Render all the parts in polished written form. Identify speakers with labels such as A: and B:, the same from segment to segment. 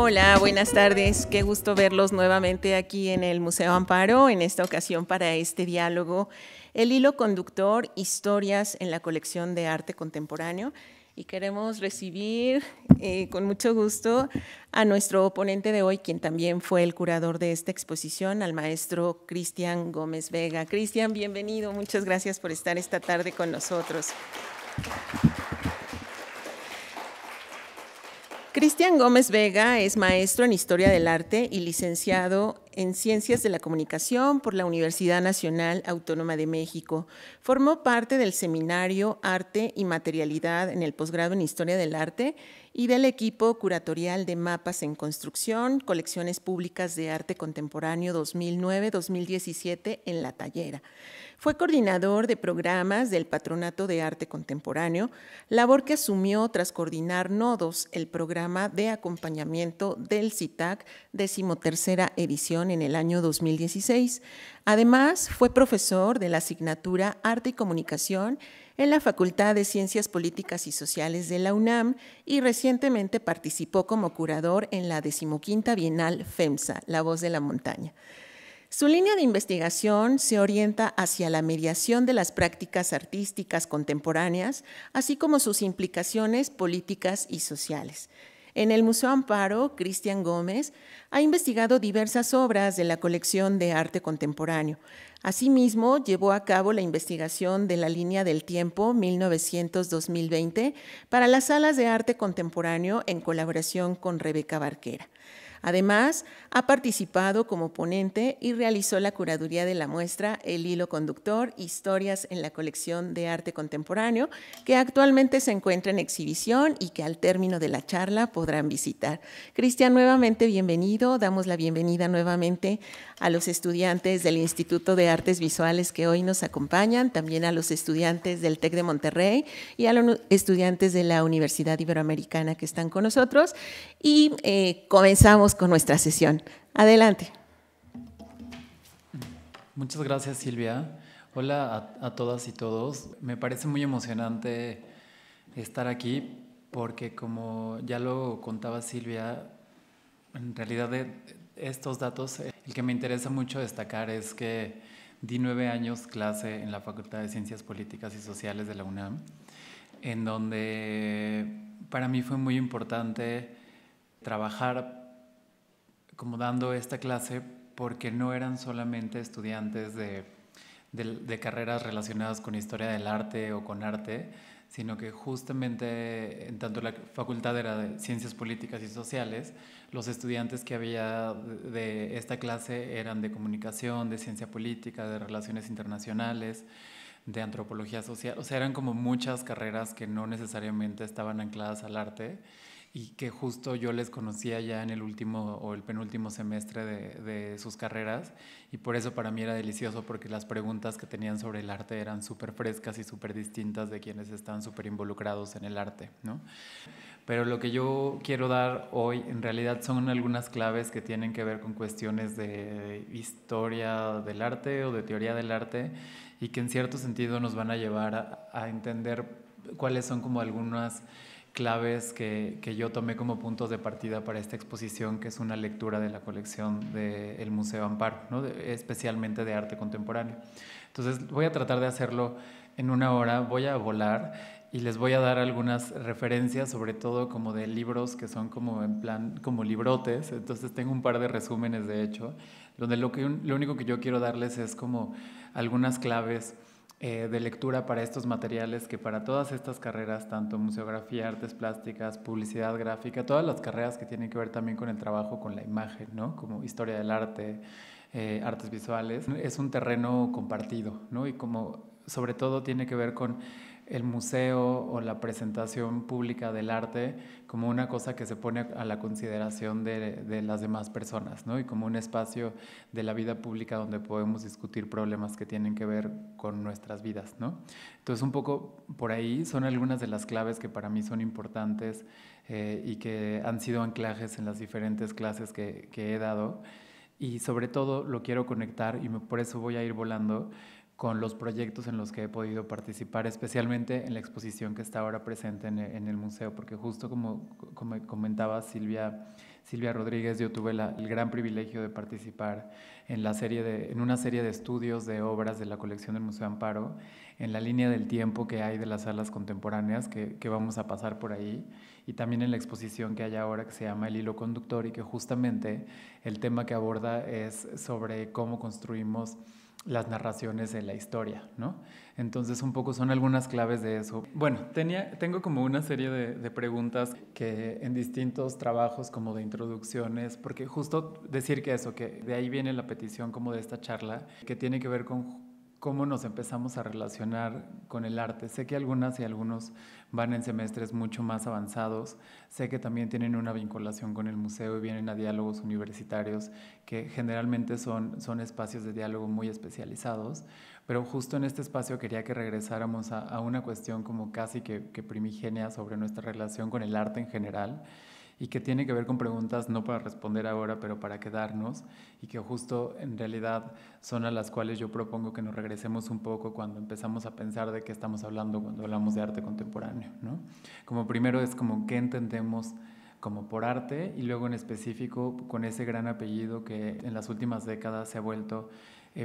A: Hola, buenas tardes. Qué gusto verlos nuevamente aquí en el Museo Amparo, en esta ocasión para este diálogo, el hilo conductor, historias en la colección de arte contemporáneo. Y queremos recibir con mucho gusto a nuestro ponente de hoy, quien también fue el curador de esta exposición, al maestro Cristian Gómez Vega. Cristian, bienvenido. Muchas gracias por estar esta tarde con nosotros. Cristian Gómez Vega es maestro en Historia del Arte y licenciado en Ciencias de la Comunicación por la Universidad Nacional Autónoma de México. Formó parte del seminario Arte y Materialidad en el posgrado en Historia del Arte y del equipo curatorial de Mapas en Construcción, Colecciones Públicas de Arte Contemporáneo 2009-2017 en La Tallera. Fue coordinador de programas del Patronato de Arte Contemporáneo, labor que asumió tras coordinar nodos el programa de acompañamiento del CITAC, 13ª edición en el año 2016. Además, fue profesor de la asignatura Arte y Comunicación en la Facultad de Ciencias Políticas y Sociales de la UNAM y recientemente participó como curador en la 15ª Bienal FEMSA, La Voz de la Montaña. Su línea de investigación se orienta hacia la mediación de las prácticas artísticas contemporáneas, así como sus implicaciones políticas y sociales. En el Museo Amparo, Cristian Gómez ha investigado diversas obras de la colección de arte contemporáneo. Asimismo, llevó a cabo la investigación de la línea del tiempo 1900-2020 para las salas de arte contemporáneo en colaboración con Rebeca Barquera. Además, ha participado como ponente y realizó la curaduría de la muestra El Hilo Conductor, Historias en la Colección de Arte Contemporáneo, que actualmente se encuentra en exhibición y que al término de la charla podrán visitar. Cristian, nuevamente bienvenido. Damos la bienvenida nuevamente a los estudiantes del Instituto de Artes Visuales que hoy nos acompañan, también a los estudiantes del TEC de Monterrey y a los estudiantes de la Universidad Iberoamericana que están con nosotros. Y comenzamos con nuestra sesión. Adelante.
B: Muchas gracias, Silvia. Hola a todas y todos. Me parece muy emocionante estar aquí porque, como ya lo contaba Silvia, en realidad de estos datos, el que me interesa mucho destacar es que di 9 años clase en la Facultad de Ciencias Políticas y Sociales de la UNAM, en donde para mí fue muy importante trabajar como dando esta clase porque no eran solamente estudiantes de carreras relacionadas con historia del arte o con arte, sino que justamente en tanto la facultad era de Ciencias Políticas y Sociales, los estudiantes que había de esta clase eran de comunicación, de ciencia política, de relaciones internacionales, de antropología social. O sea, eran como muchas carreras que no necesariamente estaban ancladas al arte y que justo yo les conocía ya en el último o el penúltimo semestre de sus carreras, y por eso para mí era delicioso, porque las preguntas que tenían sobre el arte eran súper frescas y súper distintas de quienes están súper involucrados en el arte, ¿no? Pero lo que yo quiero dar hoy en realidad son algunas claves que tienen que ver con cuestiones de historia del arte o de teoría del arte, y que en cierto sentido nos van a llevar a entender cuáles son como algunas claves que yo tomé como puntos de partida para esta exposición, que es una lectura de la colección del Museo Amparo, ¿no? Especialmente de arte contemporáneo. Entonces voy a tratar de hacerlo en 1 hora, voy a volar y les voy a dar algunas referencias, sobre todo como de libros que son como en plan, como librotes. Entonces tengo un par de resúmenes, de hecho, donde lo único que yo quiero darles es como algunas claves de lectura para estos materiales, que para todas estas carreras, tanto museografía, artes plásticas, publicidad gráfica, todas las carreras que tienen que ver también con el trabajo con la imagen, ¿no? Como historia del arte, artes visuales, es un terreno compartido, ¿no? Y como sobre todo tiene que ver con el museo o la presentación pública del arte como una cosa que se pone a la consideración de las demás personas, ¿no? Y como un espacio de la vida pública donde podemos discutir problemas que tienen que ver con nuestras vidas, ¿no? Entonces, un poco por ahí son algunas de las claves que para mí son importantes y que han sido anclajes en las diferentes clases que he dado. Y sobre todo lo quiero conectar, y por eso voy a ir volando, con los proyectos en los que he podido participar, especialmente en la exposición que está ahora presente en el museo, porque justo como comentaba Silvia Rodríguez, yo tuve el gran privilegio de participar en una serie de estudios de obras de la colección del Museo Amparo, en la línea del tiempo que hay de las salas contemporáneas, que vamos a pasar por ahí, y también en la exposición que hay ahora que se llama El Hilo Conductor, y que justamente el tema que aborda es sobre cómo construimos las narraciones de la historia, ¿no? Entonces un poco son algunas claves de eso. Bueno, tengo como una serie de preguntas que en distintos trabajos como de introducciones, porque justo decir que de ahí viene la petición como de esta charla, que tiene que ver con cómo nos empezamos a relacionar con el arte. Sé que algunas y algunos van en semestres mucho más avanzados, sé que también tienen una vinculación con el museo y vienen a diálogos universitarios, que generalmente son espacios de diálogo muy especializados, pero justo en este espacio quería que regresáramos a una cuestión como casi que primigenia sobre nuestra relación con el arte en general, y que tiene que ver con preguntas no para responder ahora, pero para quedarnos, y que justo en realidad son a las cuales yo propongo que nos regresemos un poco cuando empezamos a pensar de qué estamos hablando cuando hablamos de arte contemporáneo, ¿no? Como primero es como qué entendemos como por arte, y luego en específico con ese gran apellido que en las últimas décadas se ha vuelto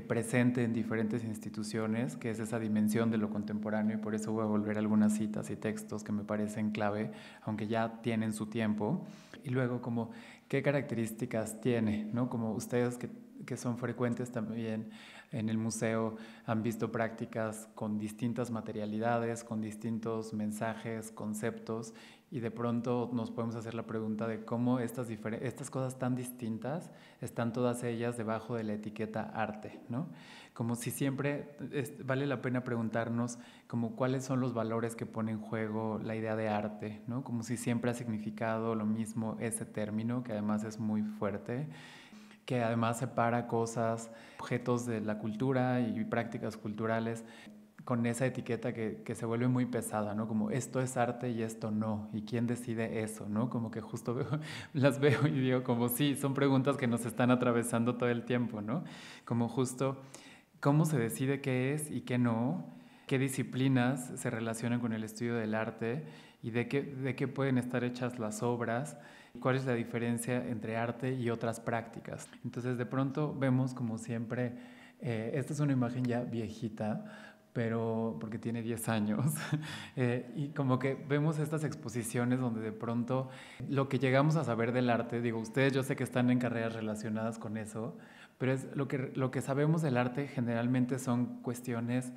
B: presente en diferentes instituciones, que es esa dimensión de lo contemporáneo, y por eso voy a volver a algunas citas y textos que me parecen clave, aunque ya tienen su tiempo. Y luego como qué características tiene, ¿no? Como ustedes que son frecuentes también en el museo han visto prácticas con distintas materialidades, con distintos mensajes, conceptos, y de pronto nos podemos hacer la pregunta de cómo estas cosas tan distintas están todas ellas debajo de la etiqueta arte, ¿no? Como si siempre vale la pena preguntarnos como cuáles son los valores que pone en juego la idea de arte, ¿no? Como si siempre ha significado lo mismo ese término, que además es muy fuerte, que además separa cosas, objetos de la cultura y prácticas culturales, con esa etiqueta que se vuelve muy pesada, ¿no? Como esto es arte y esto no, y quién decide eso, ¿no? Como que justo las veo y digo como sí, son preguntas que nos están atravesando todo el tiempo, ¿no? Como justo cómo se decide qué es y qué no, qué disciplinas se relacionan con el estudio del arte y de qué pueden estar hechas las obras, cuál es la diferencia entre arte y otras prácticas. Entonces de pronto vemos como siempre, esta es una imagen ya viejita, pero porque tiene 10 años, y como que vemos estas exposiciones donde de pronto lo que llegamos a saber del arte, digo, ustedes yo sé que están en carreras relacionadas con eso, pero es lo que sabemos del arte generalmente son cuestiones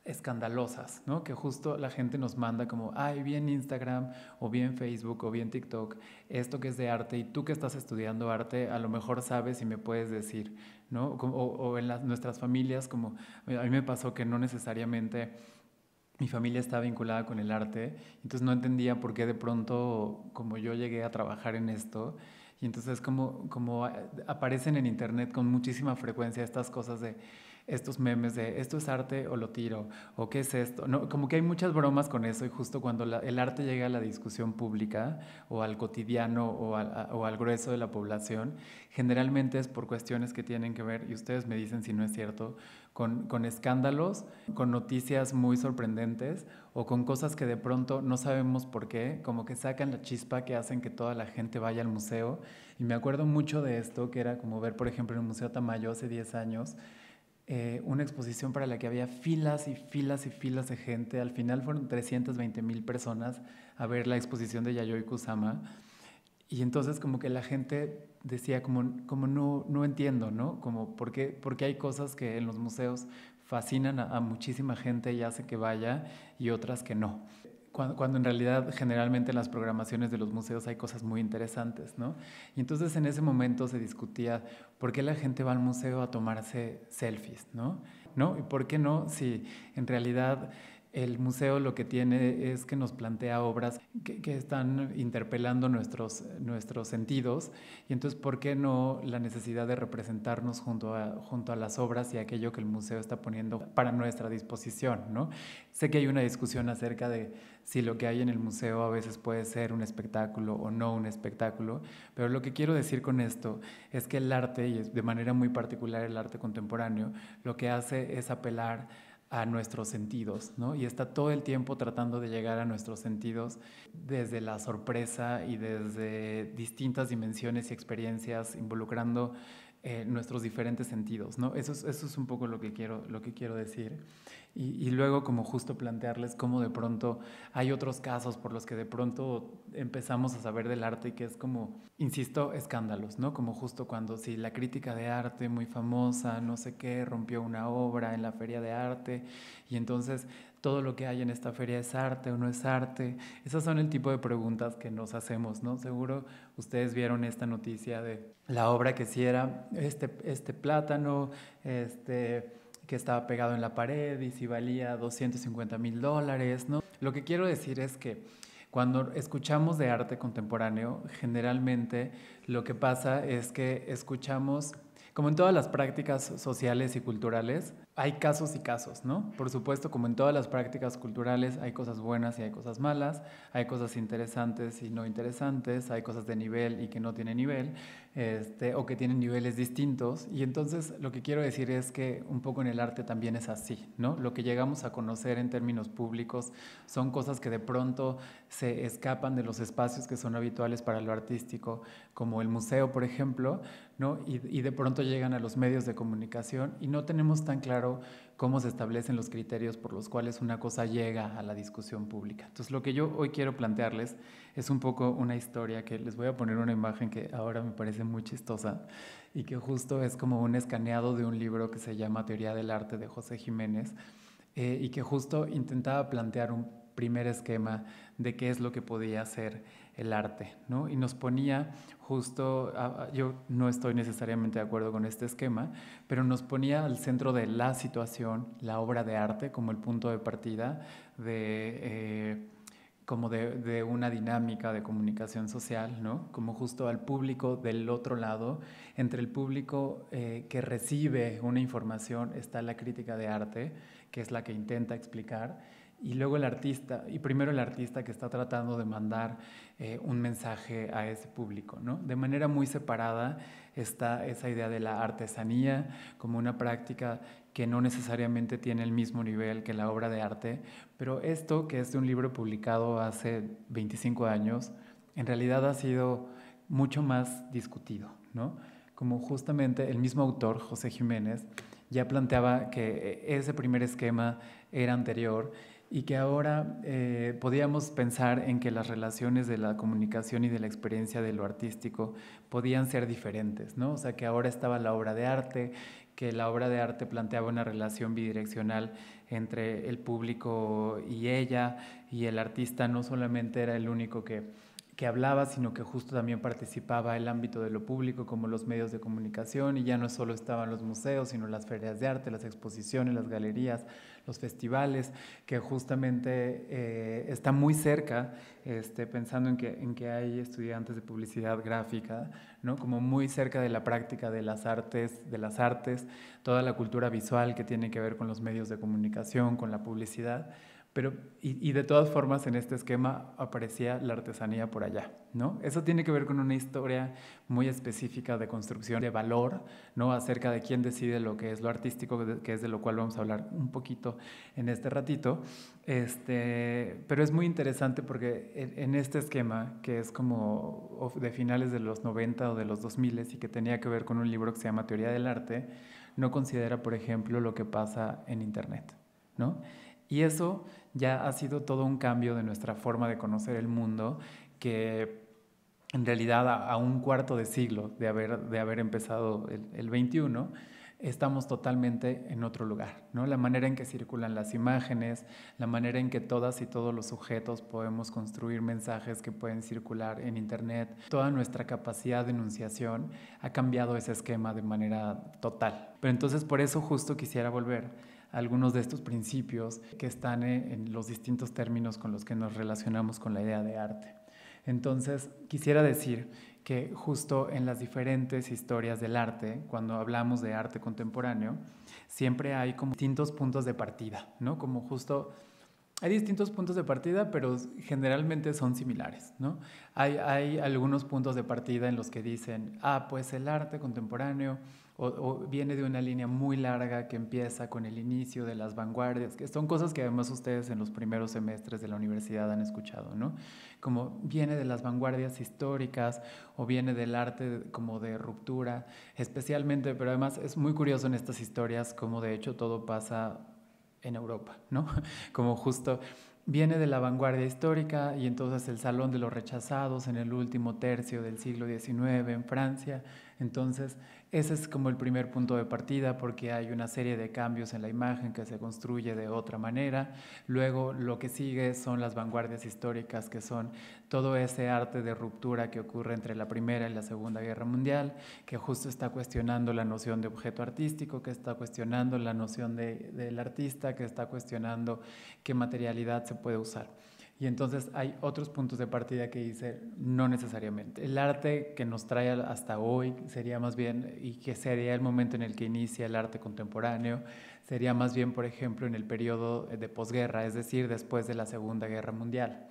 B: escandalosas, ¿no? Que justo la gente nos manda como, ay, vi en Instagram o vi en Facebook o vi en TikTok esto que es de arte, y tú que estás estudiando arte a lo mejor sabes y me puedes decir, ¿no? O en nuestras familias, como a mí me pasó que no necesariamente mi familia está vinculada con el arte, entonces no entendía por qué de pronto como yo llegué a trabajar en esto, y entonces como aparecen en internet con muchísima frecuencia estas cosas de estos memes de esto es arte o lo tiro, o qué es esto, no, como que hay muchas bromas con eso, y justo cuando el arte llega a la discusión pública o al cotidiano o al grueso de la población, generalmente es por cuestiones que tienen que ver, y ustedes me dicen si no es cierto, con escándalos, con noticias muy sorprendentes o con cosas que de pronto no sabemos por qué, como que sacan la chispa que hacen que toda la gente vaya al museo. Y me acuerdo mucho de esto, que era como ver, por ejemplo, en el Museo Tamayo hace 10 años, una exposición para la que había filas y filas y filas de gente. Al final fueron 320,000 personas a ver la exposición de Yayoi Kusama. Y entonces como que la gente decía como no entiendo, ¿no? Como porque hay cosas que en los museos fascinan a muchísima gente y hace que vaya, y otras que no. Cuando en realidad generalmente en las programaciones de los museos hay cosas muy interesantes, ¿no? Y entonces en ese momento se discutía por qué la gente va al museo a tomarse selfies, ¿no? ¿Y por qué no si en realidad el museo lo que tiene es que nos plantea obras que están interpelando nuestros sentidos, y entonces, ¿por qué no la necesidad de representarnos junto a las obras y aquello que el museo está poniendo para nuestra disposición, ¿no? Sé que hay una discusión acerca de si lo que hay en el museo a veces puede ser un espectáculo o no un espectáculo, pero lo que quiero decir con esto es que el arte, y de manera muy particular el arte contemporáneo, lo que hace es apelar a nuestros sentidos, ¿no? Y está todo el tiempo tratando de llegar a nuestros sentidos desde la sorpresa y desde distintas dimensiones y experiencias, involucrando nuestros diferentes sentidos, ¿no? Eso es un poco lo que quiero decir. Y luego, como justo plantearles cómo de pronto hay otros casos por los que de pronto empezamos a saber del arte, y que es como, insisto, escándalos, ¿no? Como justo cuando si la crítica de arte muy famosa, no sé qué, rompió una obra en la feria de arte, y entonces todo lo que hay en esta feria es arte o no es arte. Esas son el tipo de preguntas que nos hacemos, ¿no? Seguro ustedes vieron esta noticia de la obra que sí era este plátano, que estaba pegado en la pared y si valía $250,000, ¿no? Lo que quiero decir es que cuando escuchamos de arte contemporáneo, generalmente lo que pasa es que escuchamos, como en todas las prácticas sociales y culturales, hay casos y casos, ¿no? Por supuesto, como en todas las prácticas culturales, hay cosas buenas y hay cosas malas, hay cosas interesantes y no interesantes, hay cosas de nivel y que no tienen nivel, o que tienen niveles distintos. Y entonces lo que quiero decir es que un poco en el arte también es así, ¿no? Lo que llegamos a conocer en términos públicos son cosas que de pronto se escapan de los espacios que son habituales para lo artístico, como el museo, por ejemplo, ¿no? Y de pronto llegan a los medios de comunicación y no tenemos tan claro cómo se establecen los criterios por los cuales una cosa llega a la discusión pública. Entonces, lo que yo hoy quiero plantearles es un poco una historia que les voy a poner una imagen que ahora me parece muy chistosa y que justo es como un escaneado de un libro que se llama Teoría del Arte de José Jiménez, y que justo intentaba plantear un primer esquema de qué es lo que podía ser el arte, ¿no? Y nos ponía justo, yo no estoy necesariamente de acuerdo con este esquema, pero nos ponía al centro de la situación, la obra de arte, como el punto de partida como de una dinámica de comunicación social, ¿no? Como justo al público del otro lado. Entre el público que recibe una información está la crítica de arte, que es la que intenta explicar, y luego el artista, y primero el artista que está tratando de mandar un mensaje a ese público, ¿no? De manera muy separada está esa idea de la artesanía como una práctica que no necesariamente tiene el mismo nivel que la obra de arte, pero esto, que es de un libro publicado hace 25 años, en realidad ha sido mucho más discutido, ¿no? Como justamente el mismo autor, José Jiménez, ya planteaba que ese primer esquema era anterior y que ahora podíamos pensar en que las relaciones de la comunicación y de la experiencia de lo artístico podían ser diferentes, ¿no? O sea, que ahora estaba la obra de arte, que la obra de arte planteaba una relación bidireccional entre el público y ella, y el artista no solamente era el único que hablaba, sino que justo también participaba el ámbito de lo público, como los medios de comunicación, y ya no solo estaban los museos, sino las ferias de arte, las exposiciones, las galerías, los festivales, que justamente está muy cerca, pensando en que hay estudiantes de publicidad gráfica, ¿no? Como muy cerca de la práctica de las artes, toda la cultura visual que tiene que ver con los medios de comunicación, con la publicidad. Pero, y de todas formas, en este esquema aparecía la artesanía por allá, ¿no? Eso tiene que ver con una historia muy específica de construcción de valor, ¿no? Acerca de quién decide lo que es lo artístico, que es de lo cual vamos a hablar un poquito en este ratito. Pero es muy interesante porque en este esquema, que es como de finales de los 90 o de los 2000 y que tenía que ver con un libro que se llama Teoría del Arte, no considera, por ejemplo, lo que pasa en Internet, ¿no? Y eso ya ha sido todo un cambio de nuestra forma de conocer el mundo, que en realidad a un cuarto de siglo de haber empezado el 21, estamos totalmente en otro lugar, ¿no? La manera en que circulan las imágenes, la manera en que todas y todos los sujetos podemos construir mensajes que pueden circular en Internet, toda nuestra capacidad de enunciación ha cambiado ese esquema de manera total. Pero entonces por eso justo quisiera volver algunos de estos principios que están en los distintos términos con los que nos relacionamos con la idea de arte. Entonces, quisiera decir que justo en las diferentes historias del arte, cuando hablamos de arte contemporáneo, siempre hay como distintos puntos de partida, ¿no? Como justo hay distintos puntos de partida, pero generalmente son similares, ¿no? Hay algunos puntos de partida en los que dicen, pues el arte contemporáneo o viene de una línea muy larga que empieza con el inicio de las vanguardias, que son cosas que además ustedes en los primeros semestres de la universidad han escuchado, ¿no? Como viene de las vanguardias históricas o viene del arte como de ruptura, especialmente, pero además es muy curioso en estas historias como de hecho todo pasa en Europa, ¿no? Como justo viene de la vanguardia histórica y entonces el Salón de los Rechazados en el último tercio del siglo XIX en Francia. Entonces ese es como el primer punto de partida porque hay una serie de cambios en la imagen que se construye de otra manera. Luego lo que sigue son las vanguardias históricas, que son todo ese arte de ruptura que ocurre entre la Primera y la Segunda Guerra Mundial, que justo está cuestionando la noción de objeto artístico, que está cuestionando la noción del artista, que está cuestionando qué materialidad se puede usar. Y entonces hay otros puntos de partida que dice no necesariamente. El arte que nos trae hasta hoy sería más bien, y que sería el momento en el que inicia el arte contemporáneo, sería más bien, por ejemplo, en el periodo de posguerra, es decir, después de la Segunda Guerra Mundial.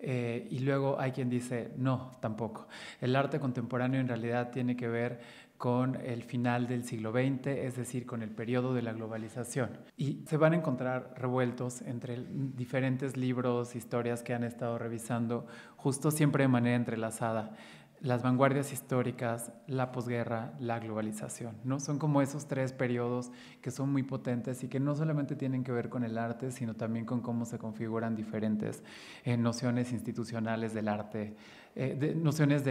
B: Y luego hay quien dice, no, tampoco. El arte contemporáneo en realidad tiene que ver con el final del siglo XX, es decir, con el periodo de la globalización. Y se van a encontrar revueltos entre diferentes libros, historias que han estado revisando, justo siempre de manera entrelazada. Las vanguardias históricas, la posguerra, la globalización, ¿no? Son como esos tres periodos que son muy potentes y que no solamente tienen que ver con el arte, sino también con cómo se configuran diferentes nociones institucionales del arte, nociones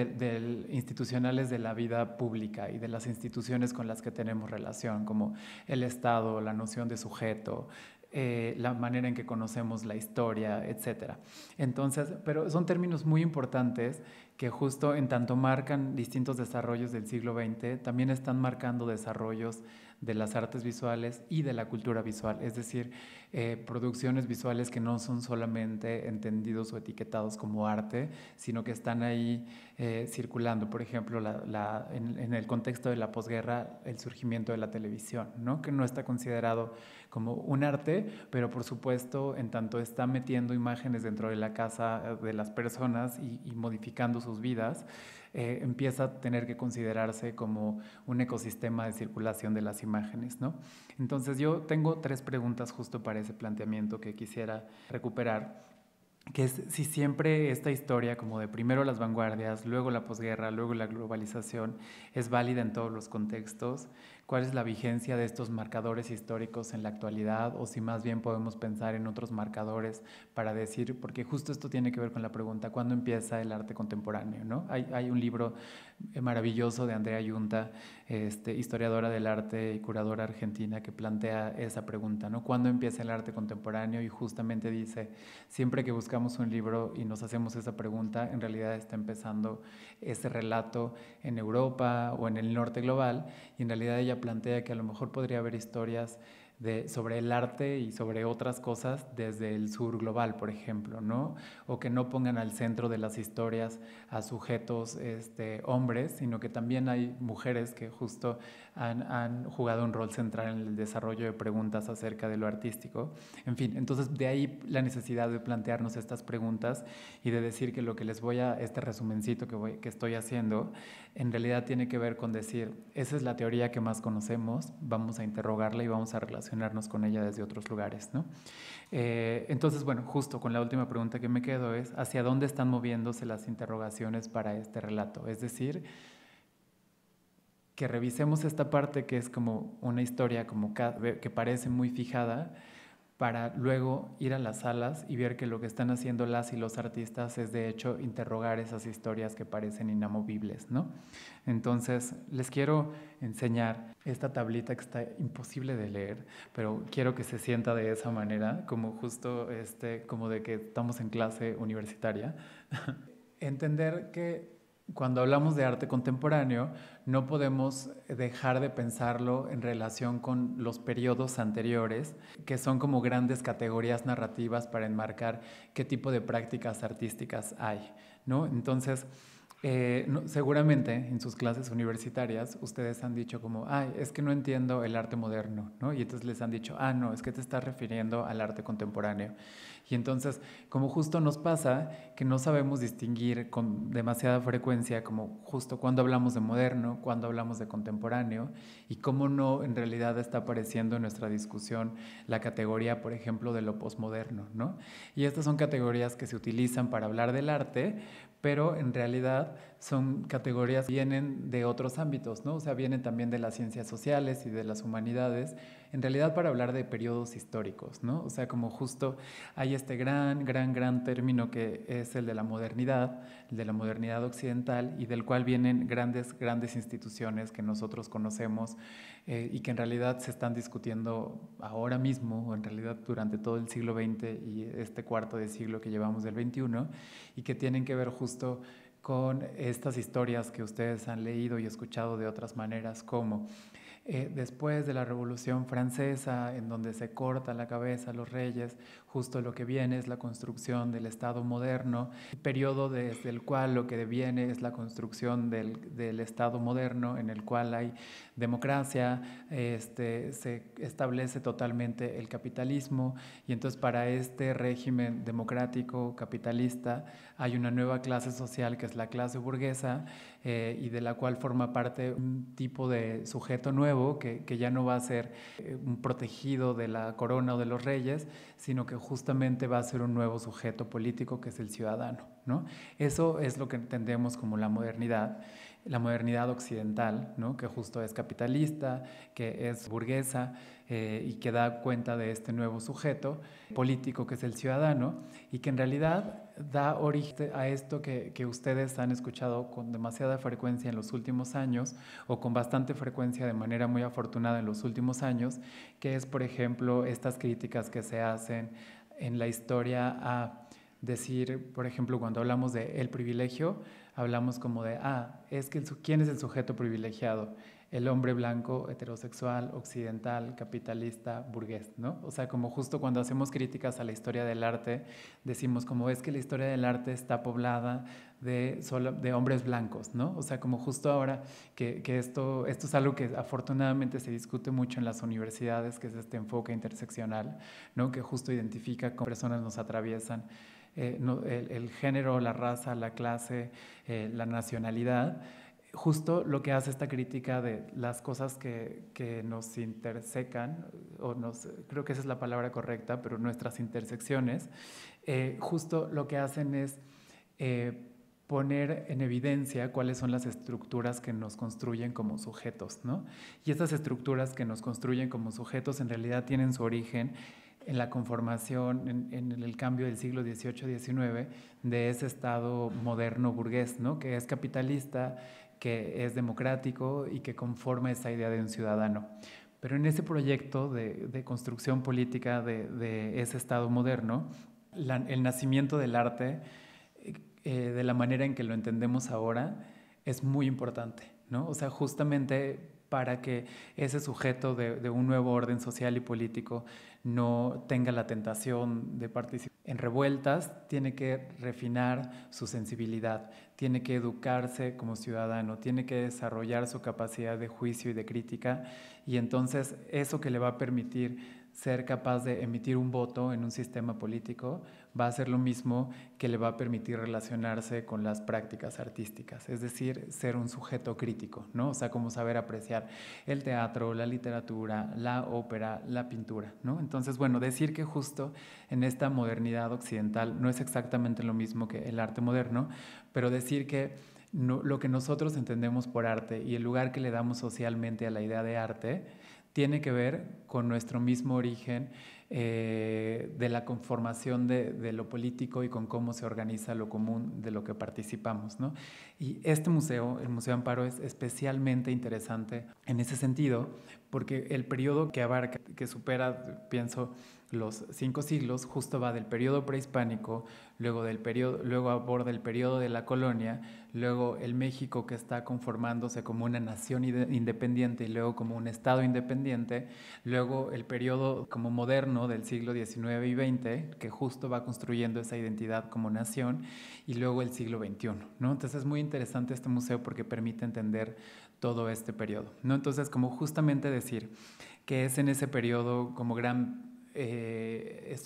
B: institucionales de la vida pública y de las instituciones con las que tenemos relación, como el Estado, la noción de sujeto, la manera en que conocemos la historia, etcétera. Entonces, pero son términos muy importantes que justo en tanto marcan distintos desarrollos del siglo XX, también están marcando desarrollos de las artes visuales y de la cultura visual, es decir, producciones visuales que no son solamente entendidos o etiquetados como arte, sino que están ahí circulando. Por ejemplo, en el contexto de la posguerra, el surgimiento de la televisión, ¿no? Que no está considerado como un arte, pero por supuesto, en tanto está metiendo imágenes dentro de la casa de las personas y modificando sus vidas, empieza a tener que considerarse como un ecosistema de circulación de las imágenes, ¿no? Entonces yo tengo 3 preguntas justo para ese planteamiento que quisiera recuperar, que es si siempre esta historia como de primero las vanguardias, luego la posguerra, luego la globalización, es válida en todos los contextos, cuál es la vigencia de estos marcadores históricos en la actualidad, o si más bien podemos pensar en otros marcadores para decir, porque justo esto tiene que ver con la pregunta, ¿cuándo empieza el arte contemporáneo? ¿No? Hay un libro maravilloso de Andrea Yunta, historiadora del arte y curadora argentina, que plantea esa pregunta, ¿no? ¿Cuándo empieza el arte contemporáneo? Y justamente dice, siempre que buscamos un libro y nos hacemos esa pregunta, en realidad está empezando ese relato en Europa o en el norte global, y en realidad ella plantea que a lo mejor podría haber historias sobre el arte y sobre otras cosas desde el sur global, por ejemplo, ¿no? O que no pongan al centro de las historias a sujetos hombres, sino que también hay mujeres que justo han jugado un rol central en el desarrollo de preguntas acerca de lo artístico. En fin, entonces de ahí la necesidad de plantearnos estas preguntas y de decir que lo que les voy este resumencito que estoy haciendo, en realidad tiene que ver con decir, esa es la teoría que más conocemos, vamos a interrogarla y vamos a relacionarnos con ella desde otros lugares, ¿no? Entonces, bueno, justo con la última pregunta que me quedo es, ¿hacia dónde están moviéndose las interrogaciones para este relato? Es decir, que revisemos esta parte que es como una historia como que parece muy fijada, para luego ir a las salas y ver que lo que están haciendo las y los artistas es de hecho interrogar esas historias que parecen inamovibles, ¿no? Entonces les quiero enseñar esta tablita que está imposible de leer, pero quiero que se sienta de esa manera, como justo como de que estamos en clase universitaria. Entender que cuando hablamos de arte contemporáneo, no podemos dejar de pensarlo en relación con los periodos anteriores, que son como grandes categorías narrativas para enmarcar qué tipo de prácticas artísticas hay, ¿no? Entonces, seguramente en sus clases universitarias ustedes han dicho como, ay, es que no entiendo el arte moderno, ¿no? Y entonces les han dicho, ah, no, es que te estás refiriendo al arte contemporáneo. Y entonces, como justo nos pasa que no sabemos distinguir con demasiada frecuencia como justo cuando hablamos de moderno, cuando hablamos de contemporáneo y cómo no en realidad está apareciendo en nuestra discusión la categoría, por ejemplo, de lo posmoderno, ¿no? Y estas son categorías que se utilizan para hablar del arte, pero en realidad son categorías que vienen de otros ámbitos, ¿no? O sea, vienen también de las ciencias sociales y de las humanidades, en realidad para hablar de periodos históricos, ¿no? O sea, como justo hay este gran término que es el de la modernidad occidental, y del cual vienen grandes instituciones que nosotros conocemos y que en realidad se están discutiendo ahora mismo, o en realidad durante todo el siglo XX y este cuarto de siglo que llevamos del XXI, y que tienen que ver justo con estas historias que ustedes han leído y escuchado de otras maneras, como después de la Revolución Francesa, en donde se corta la cabeza a los reyes, justo lo que viene es la construcción del Estado moderno, periodo desde el cual lo que viene es la construcción del Estado moderno, en el cual hay democracia, se establece totalmente el capitalismo, y entonces para este régimen democrático capitalista hay una nueva clase social que es la clase burguesa, y de la cual forma parte un tipo de sujeto nuevo que ya no va a ser un protegido de la corona o de los reyes, sino que justamente va a ser un nuevo sujeto político que es el ciudadano, ¿no? Eso es lo que entendemos como la modernidad occidental, ¿no? Que justo es capitalista, que es burguesa y que da cuenta de este nuevo sujeto político que es el ciudadano, y que en realidad da origen a esto que ustedes han escuchado con demasiada frecuencia en los últimos años, o con bastante frecuencia de manera muy afortunada en los últimos años, que es, por ejemplo, estas críticas que se hacen en la historia a decir, por ejemplo, cuando hablamos de el privilegio, hablamos como de, es que ¿quién es el sujeto privilegiado? El hombre blanco, heterosexual, occidental, capitalista, burgués, ¿no? O sea, como justo cuando hacemos críticas a la historia del arte, decimos como es que la historia del arte está poblada de hombres blancos, ¿no? O sea, como justo ahora que esto es algo que afortunadamente se discute mucho en las universidades, que es este enfoque interseccional, ¿no? Que justo identifica cómo personas nos atraviesan el género, la raza, la clase, la nacionalidad. Justo lo que hace esta crítica de las cosas que nos intersecan, creo que esa es la palabra correcta, pero nuestras intersecciones, justo lo que hacen es poner en evidencia cuáles son las estructuras que nos construyen como sujetos, ¿no? Y estas estructuras que nos construyen como sujetos en realidad tienen su origen en la conformación, en el cambio del siglo XVIII-XIX de ese Estado moderno burgués, ¿no? Que es capitalista, que es democrático y que conforma esa idea de un ciudadano. Pero en ese proyecto de construcción política de ese Estado moderno, el nacimiento del arte, de la manera en que lo entendemos ahora, es muy importante, ¿no? O sea, justamente para que ese sujeto de un nuevo orden social y político no tenga la tentación de participar en revueltas, tiene que refinar su sensibilidad, tiene que educarse como ciudadano, tiene que desarrollar su capacidad de juicio y de crítica, y entonces eso que le va a permitir ser capaz de emitir un voto en un sistema político va a ser lo mismo que le va a permitir relacionarse con las prácticas artísticas, es decir, ser un sujeto crítico, ¿no? O sea, como saber apreciar el teatro, la literatura, la ópera, la pintura, ¿no? Entonces, bueno, decir que justo en esta modernidad occidental no es exactamente lo mismo que el arte moderno, pero decir que lo que nosotros entendemos por arte y el lugar que le damos socialmente a la idea de arte tiene que ver con nuestro mismo origen de la conformación de lo político y con cómo se organiza lo común de lo que participamos, ¿no? Y este museo, el Museo Amparo, es especialmente interesante en ese sentido, porque el periodo que abarca, que supera, pienso, los 5 siglos, justo va del periodo prehispánico, luego aborda el periodo de la colonia, luego el México que está conformándose como una nación independiente y luego como un estado independiente, luego el periodo como moderno del siglo XIX y XX, que justo va construyendo esa identidad como nación, y luego el siglo XXI, ¿no? Entonces es muy interesante este museo porque permite entender todo este periodo, ¿no? Entonces, como justamente decir que es en ese periodo como gran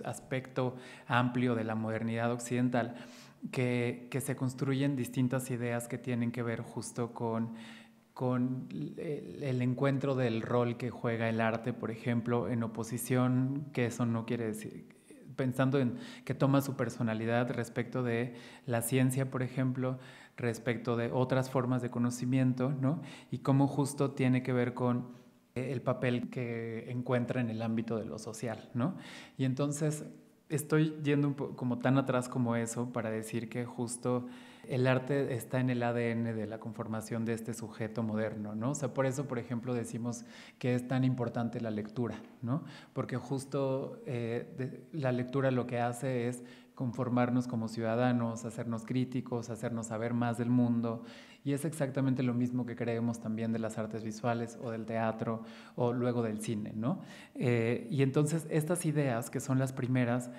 B: aspecto amplio de la modernidad occidental que se construyen distintas ideas que tienen que ver justo con el encuentro del rol que juega el arte, por ejemplo, en oposición, que eso no quiere decir, pensando en que toma su personalidad respecto de la ciencia, por ejemplo, respecto de otras formas de conocimiento, ¿no? Y cómo justo tiene que ver con el papel que encuentra en el ámbito de lo social, ¿no? Y entonces estoy yendo como tan atrás como eso para decir que justo el arte está en el ADN de la conformación de este sujeto moderno, ¿no? O sea, por eso, por ejemplo, decimos que es tan importante la lectura, ¿no? Porque justo la lectura lo que hace es conformarnos como ciudadanos, hacernos críticos, hacernos saber más del mundo, y es exactamente lo mismo que creemos también de las artes visuales o del teatro o luego del cine, ¿no? Y entonces estas ideas, que son las primeras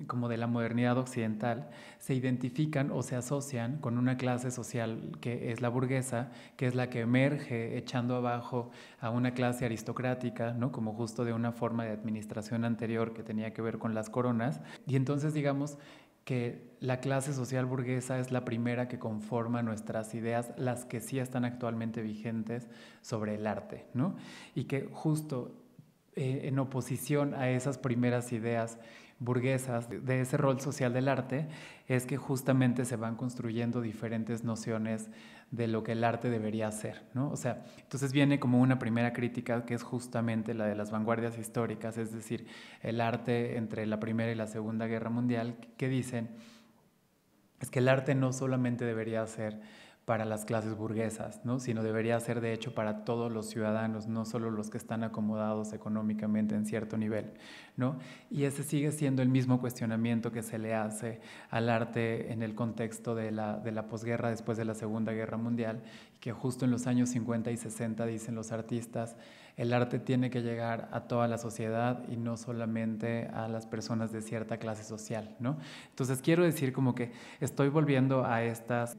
B: como de la modernidad occidental, se identifican o se asocian con una clase social que es la burguesa, que es la que emerge echando abajo a una clase aristocrática, ¿no? Como justo de una forma de administración anterior que tenía que ver con las coronas. Y entonces digamos que la clase social burguesa es la primera que conforma nuestras ideas, las que sí están actualmente vigentes sobre el arte, ¿no? Y que justo en oposición a esas primeras ideas burguesas de ese rol social del arte es que justamente se van construyendo diferentes nociones de lo que el arte debería ser, ¿no? O sea, entonces viene como una primera crítica que es justamente la de las vanguardias históricas, es decir, el arte entre la Primera y la Segunda Guerra Mundial, que dicen es que el arte no solamente debería ser para las clases burguesas, ¿no? Sino debería ser de hecho para todos los ciudadanos, no solo los que están acomodados económicamente en cierto nivel, ¿no? Y ese sigue siendo el mismo cuestionamiento que se le hace al arte en el contexto de la posguerra después de la Segunda Guerra Mundial, que justo en los años 50 y 60 dicen los artistas, el arte tiene que llegar a toda la sociedad y no solamente a las personas de cierta clase social, ¿no? Entonces quiero decir como que estoy volviendo a estas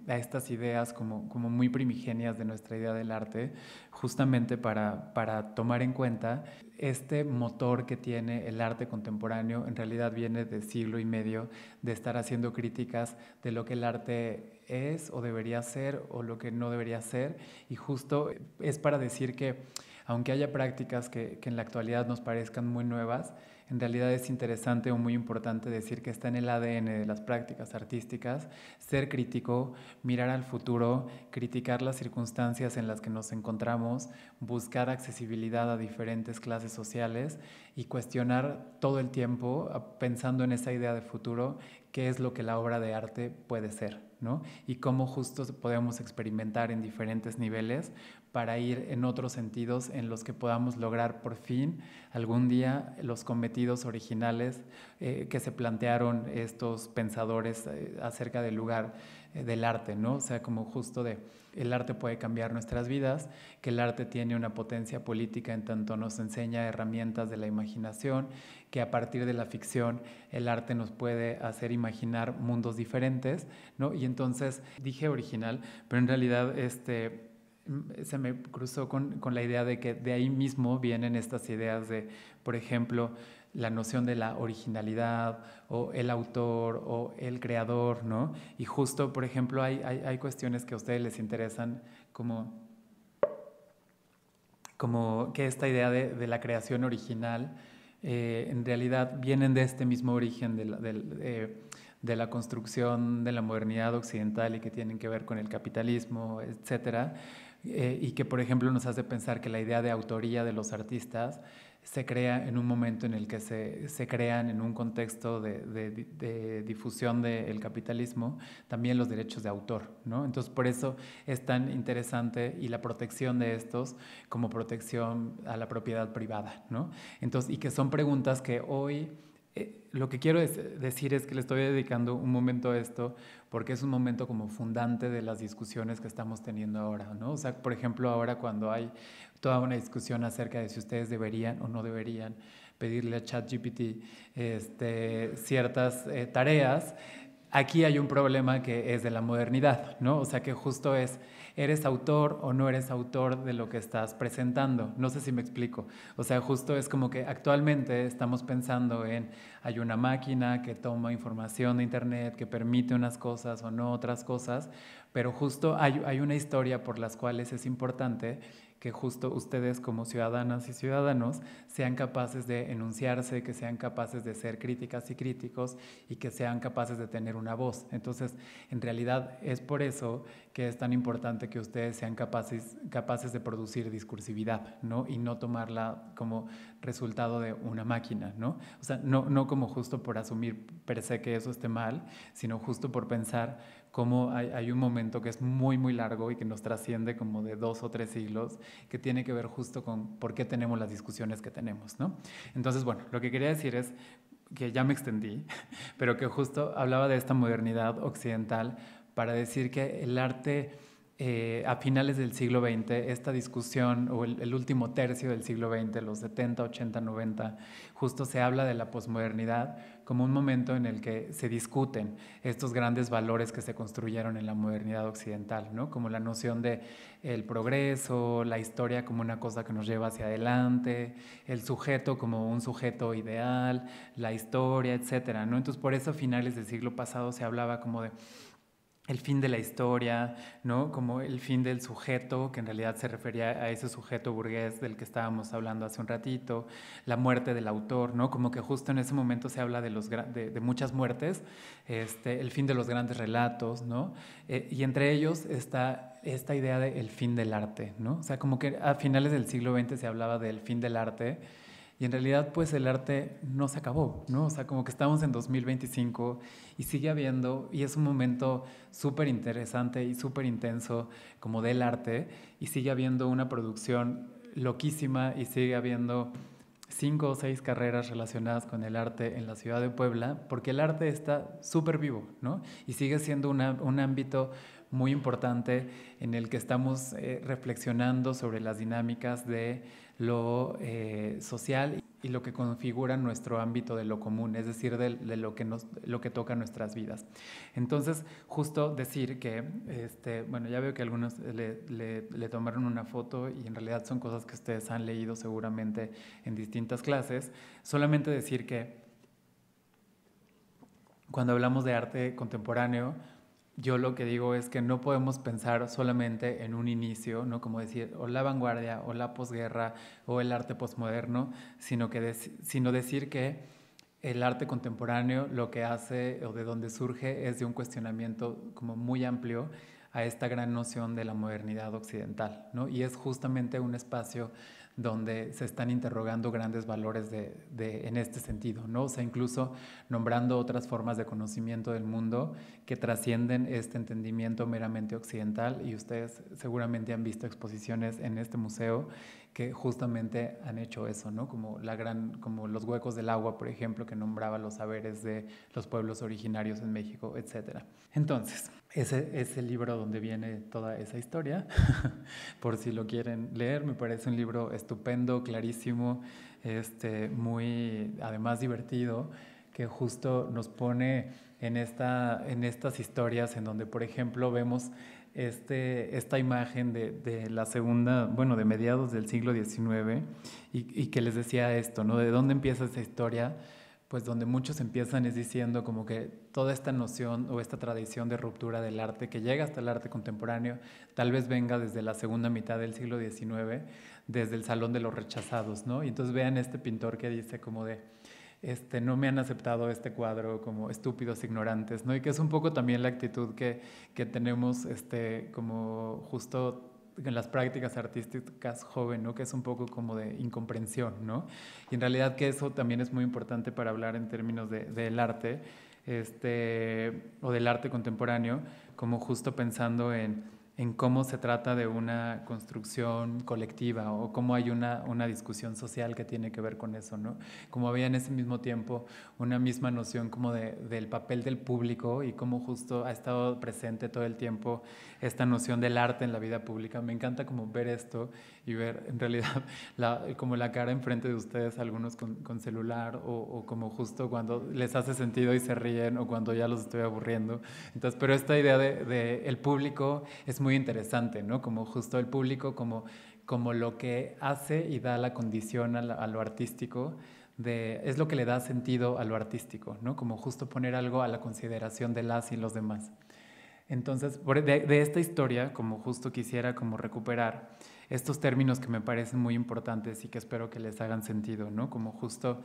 B: ideas como muy primigenias de nuestra idea del arte, justamente para tomar en cuenta este motor que tiene el arte contemporáneo. En realidad viene de siglo y medio de estar haciendo críticas de lo que el arte es o debería ser o lo que no debería ser, y justo es para decir que aunque haya prácticas que en la actualidad nos parezcan muy nuevas, en realidad es interesante o muy importante decir que está en el ADN de las prácticas artísticas ser crítico, mirar al futuro, criticar las circunstancias en las que nos encontramos, buscar accesibilidad a diferentes clases sociales y cuestionar todo el tiempo, pensando en esa idea de futuro, qué es lo que la obra de arte puede ser, ¿no? Y cómo justo podemos experimentar en diferentes niveles para ir en otros sentidos en los que podamos lograr por fin algún día los cometidos originales que se plantearon estos pensadores acerca del lugar del arte, ¿no? O sea, como justo de el arte puede cambiar nuestras vidas, que el arte tiene una potencia política en tanto nos enseña herramientas de la imaginación, que a partir de la ficción el arte nos puede hacer imaginar mundos diferentes, ¿no? Y entonces dije original, pero en realidad se me cruzó con la idea de que de ahí mismo vienen estas ideas de, por ejemplo, la noción de la originalidad o el autor o el creador, ¿no? Y justo, por ejemplo, hay cuestiones que a ustedes les interesan como que esta idea de la creación original en realidad vienen de este mismo origen de la construcción de la modernidad occidental y que tienen que ver con el capitalismo, etcétera, y que, por ejemplo, nos hace pensar que la idea de autoría de los artistas se crea en un momento en el que se crean en un contexto de difusión del capitalismo también los derechos de autor, ¿no? Entonces por eso es tan interesante y la protección de estos como protección a la propiedad privada, ¿no? Entonces, y que son preguntas que hoy lo que quiero decir es que le estoy dedicando un momento a esto porque es un momento como fundante de las discusiones que estamos teniendo ahora, ¿no? O sea, por ejemplo, ahora cuando hay toda una discusión acerca de si ustedes deberían o no deberían pedirle a ChatGPT ciertas tareas, aquí hay un problema que es de la modernidad, ¿no? O sea, que justo es, ¿eres autor o no eres autor de lo que estás presentando? No sé si me explico. O sea, justo es como que actualmente estamos pensando en, hay una máquina que toma información de internet, que permite unas cosas o no otras cosas, pero justo hay una historia por las cuales es importante que justo ustedes como ciudadanas y ciudadanos sean capaces de enunciarse, que sean capaces de ser críticas y críticos y que sean capaces de tener una voz. Entonces, en realidad es por eso que es tan importante que ustedes sean capaces de producir discursividad, ¿no? Y no tomarla como resultado de una máquina, ¿no? O sea, no como justo por asumir per se que eso esté mal, sino justo por pensar cómo hay un momento que es muy, muy largo y que nos trasciende como de 2 o 3 siglos, que tiene que ver justo con por qué tenemos las discusiones que tenemos, ¿no? Entonces, bueno, lo que quería decir es que ya me extendí, pero que justo hablaba de esta modernidad occidental para decir que el arte a finales del siglo XX, esta discusión, o el último tercio del siglo XX, los 70, 80, 90, justo se habla de la posmodernidad como un momento en el que se discuten estos grandes valores que se construyeron en la modernidad occidental, ¿no? Como la noción de el progreso, la historia como una cosa que nos lleva hacia adelante, el sujeto como un sujeto ideal, la historia, etcétera, ¿no? Entonces, por eso a finales del siglo pasado se hablaba como de el fin de la historia, ¿no? Como el fin del sujeto, que en realidad se refería a ese sujeto burgués del que estábamos hablando hace un ratito, la muerte del autor, ¿no? Como que justo en ese momento se habla de muchas muertes, el fin de los grandes relatos, ¿no? Y entre ellos está esta idea del fin del arte, ¿no? O sea, como que a finales del siglo XX se hablaba del fin del arte, y en realidad, pues el arte no se acabó, ¿no? O sea, como que estamos en 2025 y sigue habiendo, y es un momento súper interesante y súper intenso como del arte, y sigue habiendo una producción loquísima y sigue habiendo 5 o 6 carreras relacionadas con el arte en la ciudad de Puebla, porque el arte está súper vivo, ¿no? Y sigue siendo un ámbito muy importante en el que estamos reflexionando sobre las dinámicas de lo social y lo que configura nuestro ámbito de lo común, es decir, de lo que toca nuestras vidas. Entonces, justo decir que, bueno, ya veo que algunos le tomaron una foto y en realidad son cosas que ustedes han leído seguramente en distintas clases, solamente decir que cuando hablamos de arte contemporáneo, yo lo que digo es que no podemos pensar solamente en un inicio, ¿no? Como decir, o la vanguardia, o la posguerra, o el arte posmoderno, sino decir que el arte contemporáneo lo que hace o de donde surge es de un cuestionamiento como muy amplio a esta gran noción de la modernidad occidental, ¿no? Y es justamente un espacio donde se están interrogando grandes valores en este sentido, ¿no? O sea, incluso nombrando otras formas de conocimiento del mundo que trascienden este entendimiento meramente occidental, y ustedes seguramente han visto exposiciones en este museo que justamente han hecho eso, ¿no? Como los huecos del agua, por ejemplo, que nombraba los saberes de los pueblos originarios en México, etcétera. Entonces, ese es el libro donde viene toda esa historia, por si lo quieren leer. Me parece un libro estupendo, clarísimo, muy además divertido, que justo nos pone en estas historias en donde, por ejemplo, vemos esta imagen de la segunda, bueno, de mediados del siglo XIX, y que les decía esto, ¿no? ¿De dónde empieza esa historia? Pues donde muchos empiezan es diciendo como que toda esta noción o esta tradición de ruptura del arte que llega hasta el arte contemporáneo tal vez venga desde la segunda mitad del siglo XIX, desde el Salón de los Rechazados, ¿no? Y entonces vean este pintor que dice como de no me han aceptado este cuadro como estúpidos ignorantes, ¿no? Y que es un poco también la actitud que tenemos como justo en las prácticas artísticas joven, ¿no? Que es un poco como de incomprensión, ¿no? Y en realidad que eso también es muy importante para hablar en términos del arte, o del arte contemporáneo, como justo pensando en cómo se trata de una construcción colectiva o cómo hay una discusión social que tiene que ver con eso, ¿no? Como había en ese mismo tiempo una misma noción como del papel del público y cómo justo ha estado presente todo el tiempo esta noción del arte en la vida pública. Me encanta como ver esto y ver en realidad como la cara enfrente de ustedes, algunos con celular o como justo cuando les hace sentido y se ríen o cuando ya los estoy aburriendo. Entonces, pero esta idea de el público es muy interesante, ¿no? Como justo el público como lo que hace y da la condición a lo artístico, es lo que le da sentido a lo artístico, ¿no? Como justo poner algo a la consideración de las y los demás. Entonces, de esta historia, como justo quisiera como recuperar estos términos que me parecen muy importantes y que espero que les hagan sentido, ¿no? Como justo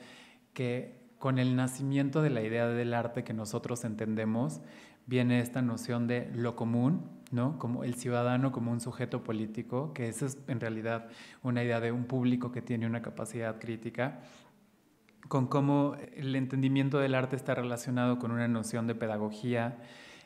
B: que con el nacimiento de la idea del arte que nosotros entendemos, viene esta noción de lo común, ¿no? Como el ciudadano como un sujeto político, que esa es en realidad una idea de un público que tiene una capacidad crítica, con cómo el entendimiento del arte está relacionado con una noción de pedagogía,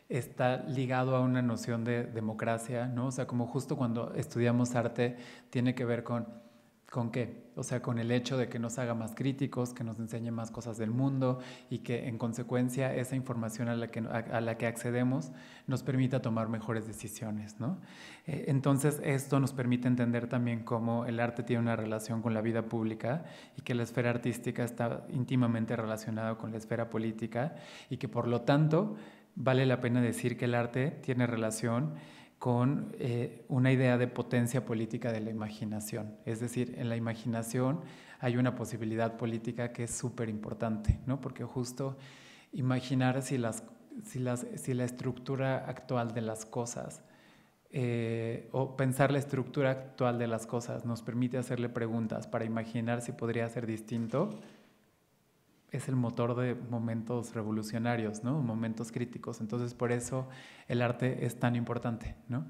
B: está ligado a una noción de democracia, ¿no? O sea, como justo cuando estudiamos arte tiene que ver ¿con qué? O sea, con el hecho de que nos haga más críticos, que nos enseñe más cosas del mundo y que en consecuencia esa información a la que accedemos nos permita tomar mejores decisiones, ¿no? Entonces esto nos permite entender también cómo el arte tiene una relación con la vida pública y que la esfera artística está íntimamente relacionada con la esfera política y que por lo tanto vale la pena decir que el arte tiene relación con una idea de potencia política de la imaginación. Es decir, en la imaginación hay una posibilidad política que es súper importante, ¿no? Porque justo imaginar si la estructura actual de las cosas o pensar la estructura actual de las cosas nos permite hacerle preguntas para imaginar si podría ser distinto, es el motor de momentos revolucionarios, ¿no? Momentos críticos. Entonces, por eso el arte es tan importante, ¿no?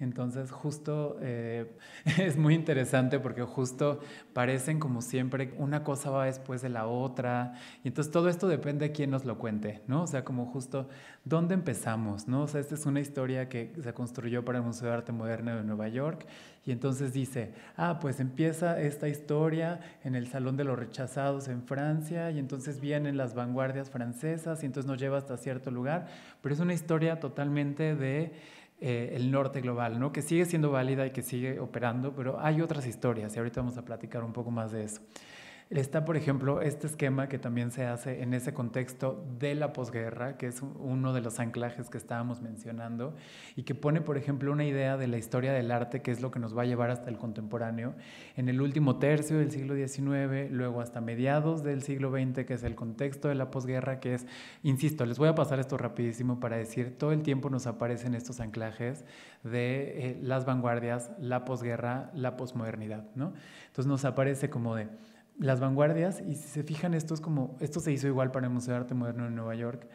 B: Entonces, justo es muy interesante porque justo parecen como siempre, una cosa va después de la otra, y entonces todo esto depende de quién nos lo cuente, ¿no? O sea, como justo, ¿dónde empezamos, no? O sea, esta es una historia que se construyó para el Museo de Arte Moderno de Nueva York, y entonces dice, pues empieza esta historia en el Salón de los Rechazados en Francia, y entonces vienen las vanguardias francesas, y entonces nos lleva hasta cierto lugar, pero es una historia totalmente de el norte global, ¿no? Que sigue siendo válida y que sigue operando, pero hay otras historias y ahorita vamos a platicar un poco más de eso. Está, por ejemplo, este esquema que también se hace en ese contexto de la posguerra, que es uno de los anclajes que estábamos mencionando y que pone, por ejemplo, una idea de la historia del arte, que es lo que nos va a llevar hasta el contemporáneo, en el último tercio del siglo XIX, luego hasta mediados del siglo XX, que es el contexto de la posguerra, que es, insisto, les voy a pasar esto rapidísimo para decir, todo el tiempo nos aparecen estos anclajes de las vanguardias, la posguerra, la posmodernidad, ¿no? Entonces nos aparece como de las vanguardias, y si se fijan, esto se hizo igual para el Museo de Arte Moderno de Nueva York,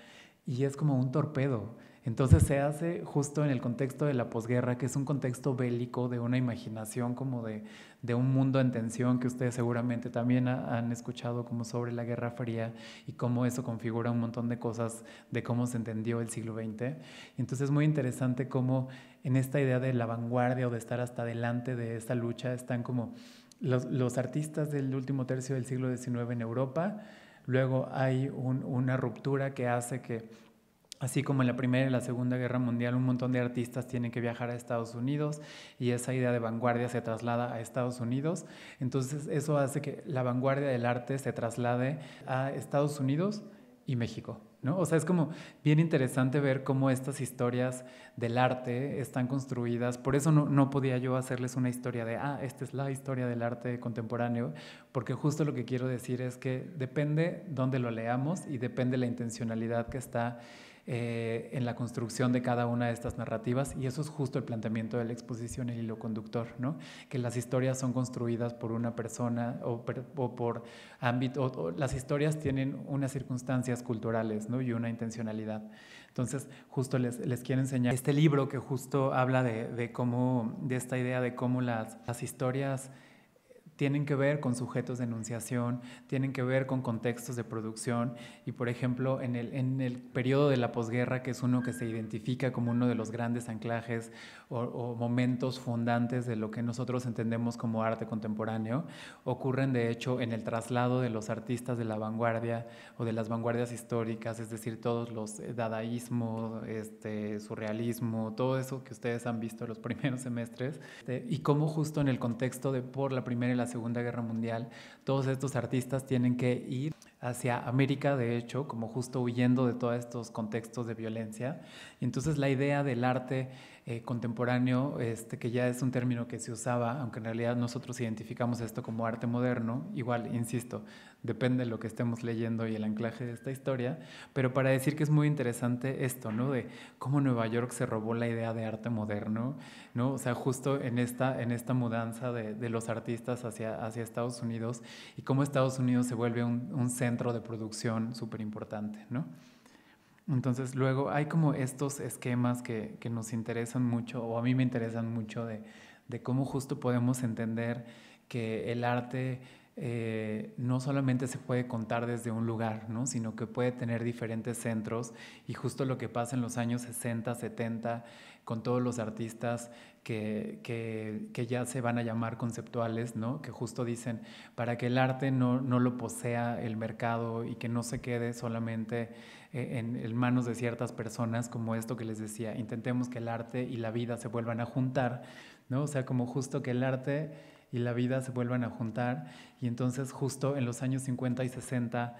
B: y es como un torpedo. Entonces se hace justo en el contexto de la posguerra, que es un contexto bélico, de una imaginación como de un mundo en tensión, que ustedes seguramente también han escuchado como sobre la Guerra Fría y cómo eso configura un montón de cosas de cómo se entendió el siglo XX. Entonces es muy interesante cómo en esta idea de la vanguardia o de estar hasta delante de esta lucha están como los artistas del último tercio del siglo XIX en Europa. Luego hay una ruptura que hace que, así como en la Primera y la Segunda Guerra Mundial, un montón de artistas tienen que viajar a Estados Unidos y esa idea de vanguardia se traslada a Estados Unidos. Entonces eso hace que la vanguardia del arte se traslade a Estados Unidos y México, ¿no? O sea, es como bien interesante ver cómo estas historias del arte están construidas. Por eso no podía yo hacerles una historia de, esta es la historia del arte contemporáneo, porque justo lo que quiero decir es que depende dónde lo leamos y depende la intencionalidad que está en la construcción de cada una de estas narrativas, y eso es justo el planteamiento de la exposición, el hilo conductor, ¿no? Que las historias son construidas por una persona o por ámbito, o las historias tienen unas circunstancias culturales, ¿no? Y una intencionalidad. Entonces, justo les quiero enseñar este libro que justo habla de cómo, de esta idea de cómo las historias tienen que ver con sujetos de enunciación, tienen que ver con contextos de producción, y por ejemplo en el periodo de la posguerra, que es uno que se identifica como uno de los grandes anclajes o momentos fundantes de lo que nosotros entendemos como arte contemporáneo, ocurren de hecho en el traslado de los artistas de la vanguardia o de las vanguardias históricas, es decir, todos los dadaísmo, surrealismo, todo eso que ustedes han visto en los primeros semestres, y cómo justo en el contexto de por la Primera y la Segunda Guerra Mundial, todos estos artistas tienen que ir hacia América, de hecho, como justo huyendo de todos estos contextos de violencia. Y entonces la idea del arte contemporáneo, que ya es un término que se usaba, aunque en realidad nosotros identificamos esto como arte moderno, igual, insisto, depende de lo que estemos leyendo y el anclaje de esta historia, pero para decir que es muy interesante esto, ¿no? De cómo Nueva York se robó la idea de arte moderno, ¿no? O sea, justo en esta mudanza de los artistas hacia Estados Unidos, y cómo Estados Unidos se vuelve un centro de producción súper importante, ¿no? Entonces luego hay como estos esquemas que nos interesan mucho, o a mí me interesan mucho, de cómo justo podemos entender que el arte no solamente se puede contar desde un lugar, ¿no? Sino que puede tener diferentes centros, y justo lo que pasa en los años 60, 70, con todos los artistas que ya se van a llamar conceptuales, ¿no? Que justo dicen, para que el arte no lo posea el mercado y que no se quede solamente en manos de ciertas personas, como esto que les decía, intentemos que el arte y la vida se vuelvan a juntar, ¿no? O sea, como justo que el arte y la vida se vuelvan a juntar, y entonces justo en los años 50 y 60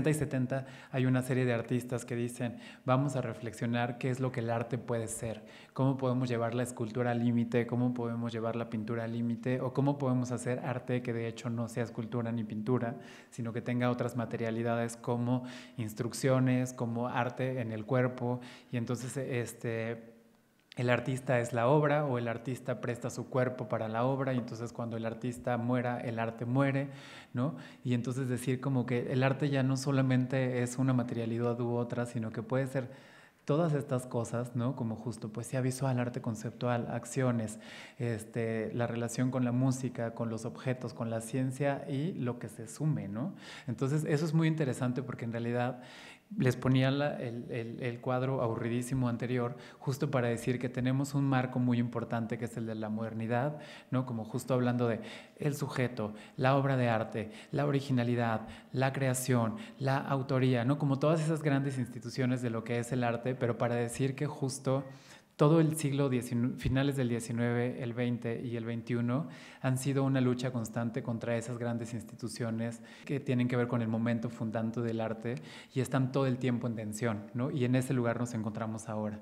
B: y 70 hay una serie de artistas que dicen, vamos a reflexionar qué es lo que el arte puede ser, cómo podemos llevar la escultura al límite, cómo podemos llevar la pintura al límite, o cómo podemos hacer arte que de hecho no sea escultura ni pintura, sino que tenga otras materialidades como instrucciones, como arte en el cuerpo. Y entonces el artista es la obra, o el artista presta su cuerpo para la obra, y entonces cuando el artista muera, el arte muere, ¿no? Y entonces decir como que el arte ya no solamente es una materialidad u otra, sino que puede ser todas estas cosas, ¿no? Como justo poesía visual, arte conceptual, acciones, la relación con la música, con los objetos, con la ciencia y lo que se sume, ¿no? Entonces eso es muy interesante, porque en realidad les ponía el cuadro aburridísimo anterior justo para decir que tenemos un marco muy importante, que es el de la modernidad, ¿no? Como justo hablando de el sujeto, la obra de arte, la originalidad, la creación, la autoría, ¿no? Como todas esas grandes instituciones de lo que es el arte, pero para decir que justo todo el siglo XIX, finales del XIX, el XX y el XXI han sido una lucha constante contra esas grandes instituciones que tienen que ver con el momento fundante del arte, y están todo el tiempo en tensión, ¿no? Y en ese lugar nos encontramos ahora.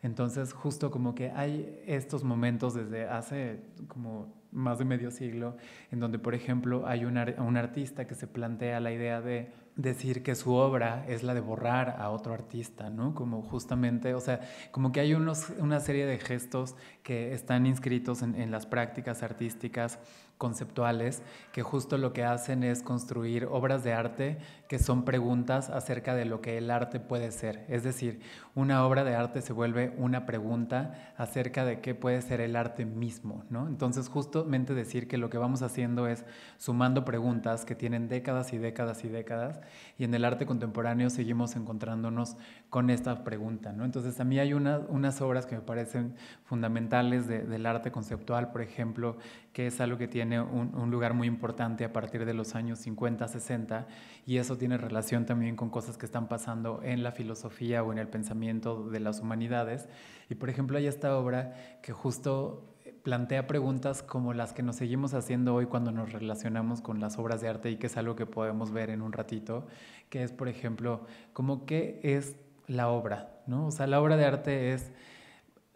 B: Entonces, justo como que hay estos momentos desde hace como más de medio siglo, en donde, por ejemplo, hay un artista que se plantea la idea de decir que su obra es la de borrar a otro artista, ¿no? Como justamente, o sea, como que hay una serie de gestos que están inscritos en las prácticas artísticas conceptuales, que justo lo que hacen es construir obras de arte que son preguntas acerca de lo que el arte puede ser. Es decir, una obra de arte se vuelve una pregunta acerca de qué puede ser el arte mismo, ¿no? Entonces, justamente decir que lo que vamos haciendo es sumando preguntas que tienen décadas y décadas y décadas, y en el arte contemporáneo seguimos encontrándonos con esta pregunta, ¿no? Entonces, a mí hay unas obras que me parecen fundamentales del arte conceptual, por ejemplo, que es algo que tiene un lugar muy importante a partir de los años 50, 60, y eso tiene relación también con cosas que están pasando en la filosofía o en el pensamiento de las humanidades. Y por ejemplo, hay esta obra que justo plantea preguntas como las que nos seguimos haciendo hoy cuando nos relacionamos con las obras de arte, y que es algo que podemos ver en un ratito, que es, por ejemplo, como qué es la obra, ¿no? O sea, la obra de arte es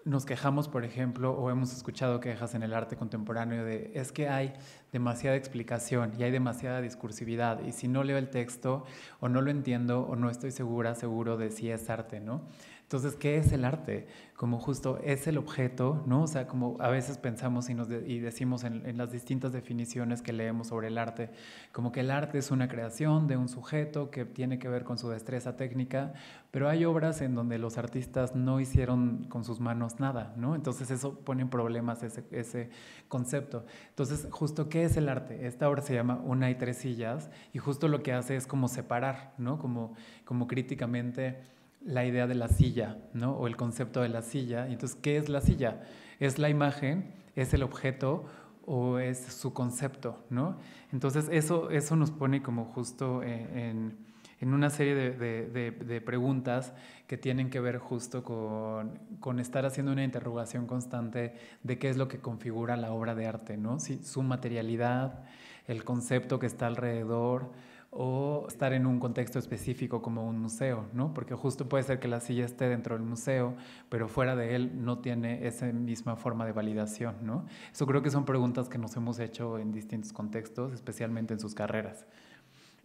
B: nos quejamos, por ejemplo, o hemos escuchado quejas en el arte contemporáneo de es que hay demasiada explicación y hay demasiada discursividad y si no leo el texto o no lo entiendo o no estoy seguro de si es arte, ¿no? Entonces, ¿qué es el arte? Como justo es el objeto, ¿no? O sea, como a veces pensamos y decimos en las distintas definiciones que leemos sobre el arte, como que el arte es una creación de un sujeto que tiene que ver con su destreza técnica, pero hay obras en donde los artistas no hicieron con sus manos nada, ¿no? Entonces eso pone en problemas ese concepto. Entonces, justo, ¿qué es el arte? Esta obra se llama Una y tres sillas y justo lo que hace es como separar, ¿no? Como críticamente la idea de la silla, ¿no? O el concepto de la silla. Y entonces, ¿qué es la silla? ¿Es la imagen? ¿Es el objeto? ¿O es su concepto, ¿no? Entonces, eso nos pone como justo en una serie de preguntas que tienen que ver justo con estar haciendo una interrogación constante de qué es lo que configura la obra de arte, ¿no? Si su materialidad, el concepto que está alrededor, o estar en un contexto específico como un museo, ¿no? Porque justo puede ser que la silla esté dentro del museo, pero fuera de él no tiene esa misma forma de validación, ¿no? Eso creo que son preguntas que nos hemos hecho en distintos contextos, especialmente en sus carreras.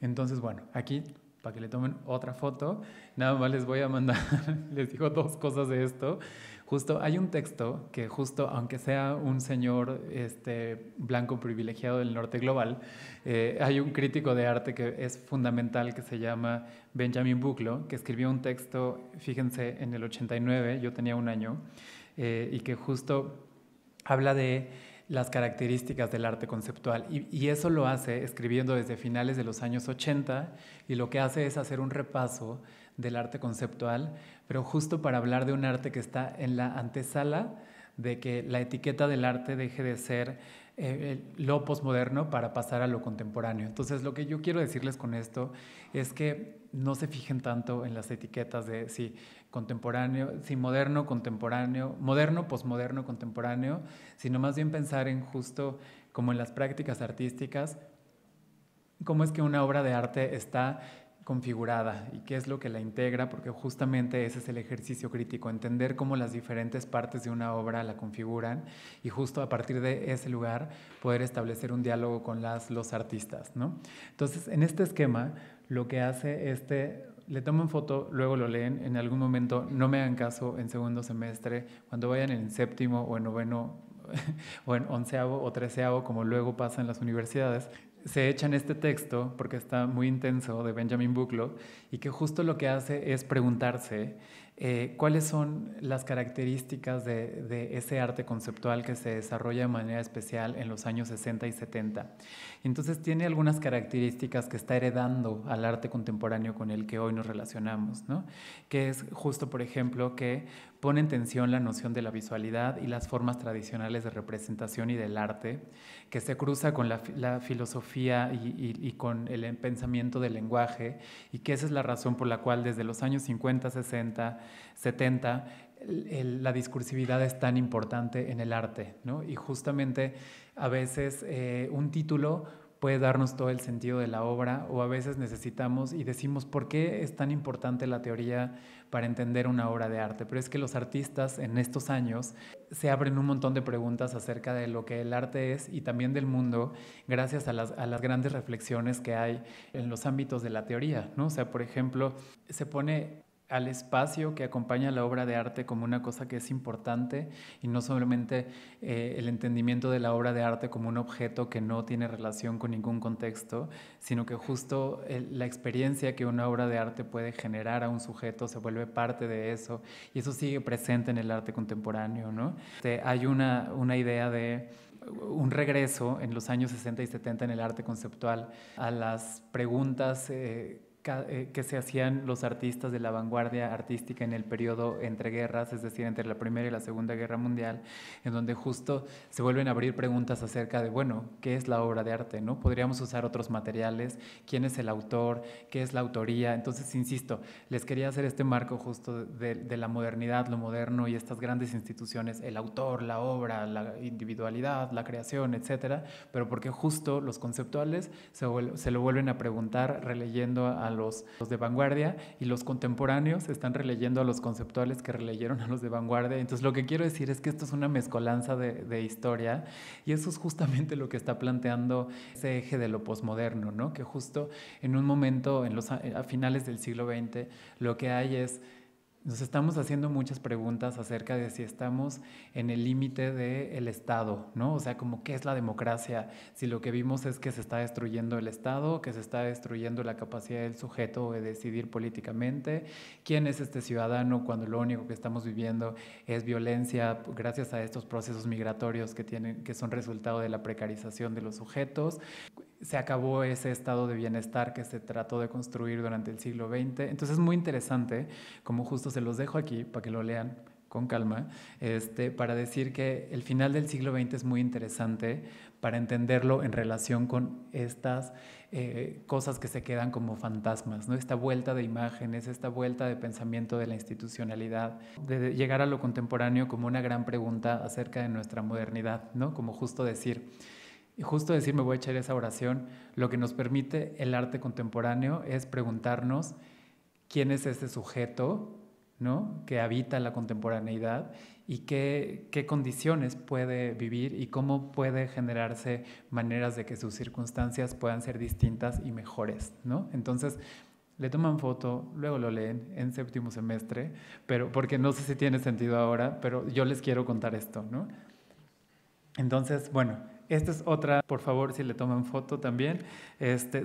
B: Entonces, bueno, aquí, para que le tomen otra foto, nada más les voy a mandar, les digo dos cosas de esto. Justo hay un texto que justo, aunque sea un señor blanco privilegiado del norte global, hay un crítico de arte que es fundamental que se llama Benjamin Buchloh, que escribió un texto, fíjense, en el 89, yo tenía un año, y que justo habla de las características del arte conceptual y eso lo hace escribiendo desde finales de los años 80 y lo que hace es hacer un repaso del arte conceptual, pero justo para hablar de un arte que está en la antesala de que la etiqueta del arte deje de ser lo posmoderno para pasar a lo contemporáneo. Entonces, lo que yo quiero decirles con esto es que no se fijen tanto en las etiquetas de si contemporáneo, si moderno, contemporáneo, moderno, posmoderno, contemporáneo, sino más bien pensar en justo como en las prácticas artísticas, cómo es que una obra de arte está configurada y qué es lo que la integra, porque justamente ese es el ejercicio crítico, entender cómo las diferentes partes de una obra la configuran y justo a partir de ese lugar poder establecer un diálogo con los artistas, ¿no? Entonces, en este esquema, lo que hace le toman foto, luego lo leen, en algún momento no me hagan caso en segundo semestre, cuando vayan en séptimo o en noveno o en onceavo o treceavo, como luego pasa en las universidades, se echan este texto, porque está muy intenso, de Benjamin Buchloh, y que justo lo que hace es preguntarse cuáles son las características de ese arte conceptual que se desarrolla de manera especial en los años 60 y 70. Entonces tiene algunas características que está heredando al arte contemporáneo con el que hoy nos relacionamos, ¿no? Que es justo, por ejemplo, que pone en tensión la noción de la visualidad y las formas tradicionales de representación y del arte, que se cruza con la filosofía y con el pensamiento del lenguaje, y que esa es la razón por la cual desde los años 50, 60, 70, la discursividad es tan importante en el arte, ¿no? Y justamente a veces un título puede darnos todo el sentido de la obra, o a veces necesitamos y decimos ¿por qué es tan importante la teoría para entender una obra de arte? Pero es que los artistas en estos años se abren un montón de preguntas acerca de lo que el arte es y también del mundo gracias a las grandes reflexiones que hay en los ámbitos de la teoría, ¿no? O sea, por ejemplo, se pone al espacio que acompaña la obra de arte como una cosa que es importante y no solamente el entendimiento de la obra de arte como un objeto que no tiene relación con ningún contexto, sino que justo la experiencia que una obra de arte puede generar a un sujeto se vuelve parte de eso y eso sigue presente en el arte contemporáneo, ¿no? Hay una idea de un regreso en los años 60 y 70 en el arte conceptual a las preguntas que se hacían los artistas de la vanguardia artística en el periodo entre guerras, es decir, entre la Primera y la Segunda Guerra Mundial, en donde justo se vuelven a abrir preguntas acerca de, bueno, ¿qué es la obra de arte? ¿No? ¿Podríamos usar otros materiales? ¿Quién es el autor? ¿Qué es la autoría? Entonces, insisto, les quería hacer este marco justo de la modernidad, lo moderno y estas grandes instituciones, el autor, la obra, la individualidad, la creación, etcétera, pero porque justo los conceptuales se lo vuelven a preguntar releyendo a los de vanguardia, y los contemporáneos están releyendo a los conceptuales que releyeron a los de vanguardia. Entonces lo que quiero decir es que esto es una mezcolanza de historia, y eso es justamente lo que está planteando ese eje de lo posmoderno, ¿no? Que justo en un momento, a finales del siglo XX, lo que hay es, nos estamos haciendo muchas preguntas acerca de si estamos en el límite del Estado, ¿no? O sea, como qué es la democracia, si lo que vimos es que se está destruyendo el Estado, que se está destruyendo la capacidad del sujeto de decidir políticamente, quién es este ciudadano cuando lo único que estamos viviendo es violencia gracias a estos procesos migratorios que son resultado de la precarización de los sujetos. Se acabó ese estado de bienestar que se trató de construir durante el siglo XX. Entonces es muy interesante, como justo se los dejo aquí para que lo lean con calma, para decir que el final del siglo XX es muy interesante para entenderlo en relación con estas cosas que se quedan como fantasmas, ¿no? Esta vuelta de imágenes, esta vuelta de pensamiento de la institucionalidad, de llegar a lo contemporáneo como una gran pregunta acerca de nuestra modernidad, ¿no? Como justo decir, me voy a echar esa oración, lo que nos permite el arte contemporáneo es preguntarnos quién es ese sujeto, ¿no?, que habita la contemporaneidad y qué condiciones puede vivir y cómo puede generarse maneras de que sus circunstancias puedan ser distintas y mejores, ¿no? Entonces, le toman foto, luego lo leen en séptimo semestre, pero porque no sé si tiene sentido ahora, pero yo les quiero contar esto, ¿no? Entonces, bueno, esta es otra, por favor, si le toman foto también.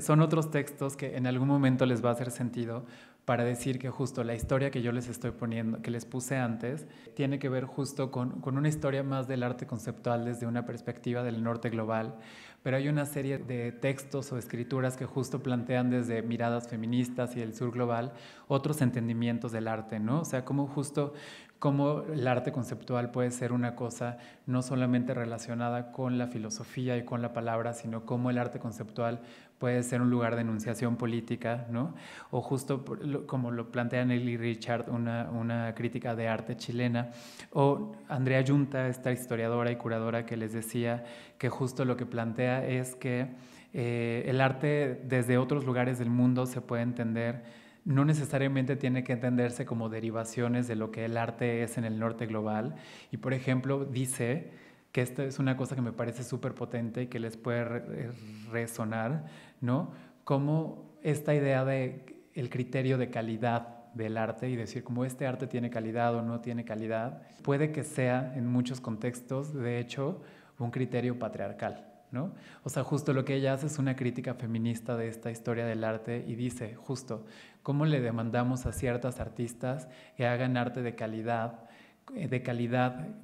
B: Son otros textos que en algún momento les va a hacer sentido para decir que justo la historia que yo les estoy poniendo, que les puse antes, tiene que ver justo con una historia más del arte conceptual desde una perspectiva del norte global, pero hay una serie de textos o escrituras que justo plantean desde miradas feministas y el sur global otros entendimientos del arte, ¿no? O sea, cómo el arte conceptual puede ser una cosa no solamente relacionada con la filosofía y con la palabra, sino cómo el arte conceptual puede ser un lugar de enunciación política, ¿no? O justo como lo plantea Nelly Richard, una crítica de arte chilena, o Andrea Yunta, esta historiadora y curadora que les decía que justo lo que plantea es que el arte desde otros lugares del mundo se puede entender, no necesariamente tiene que entenderse como derivaciones de lo que el arte es en el norte global. Y por ejemplo dice que esta es una cosa que me parece súper potente y que les puede resonar, ¿no? Como esta idea de el criterio de calidad del arte y decir como este arte tiene calidad o no tiene calidad, puede que sea en muchos contextos, de hecho, un criterio patriarcal, ¿no? O sea, justo lo que ella hace es una crítica feminista de esta historia del arte y dice justo cómo le demandamos a ciertas artistas que hagan arte de calidad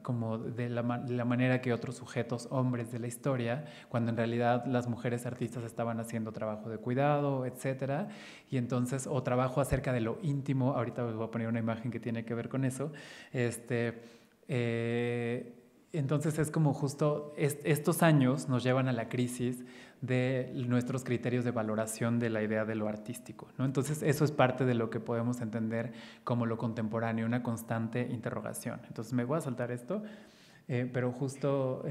B: como de la manera que otros sujetos hombres de la historia, cuando en realidad las mujeres artistas estaban haciendo trabajo de cuidado, etcétera, y entonces, o trabajo acerca de lo íntimo. Ahorita les voy a poner una imagen que tiene que ver con eso. Entonces es como justo estos años nos llevan a la crisis de nuestros criterios de valoración de la idea de lo artístico, ¿no? Entonces eso es parte de lo que podemos entender como lo contemporáneo, una constante interrogación. Entonces me voy a saltar esto, pero justo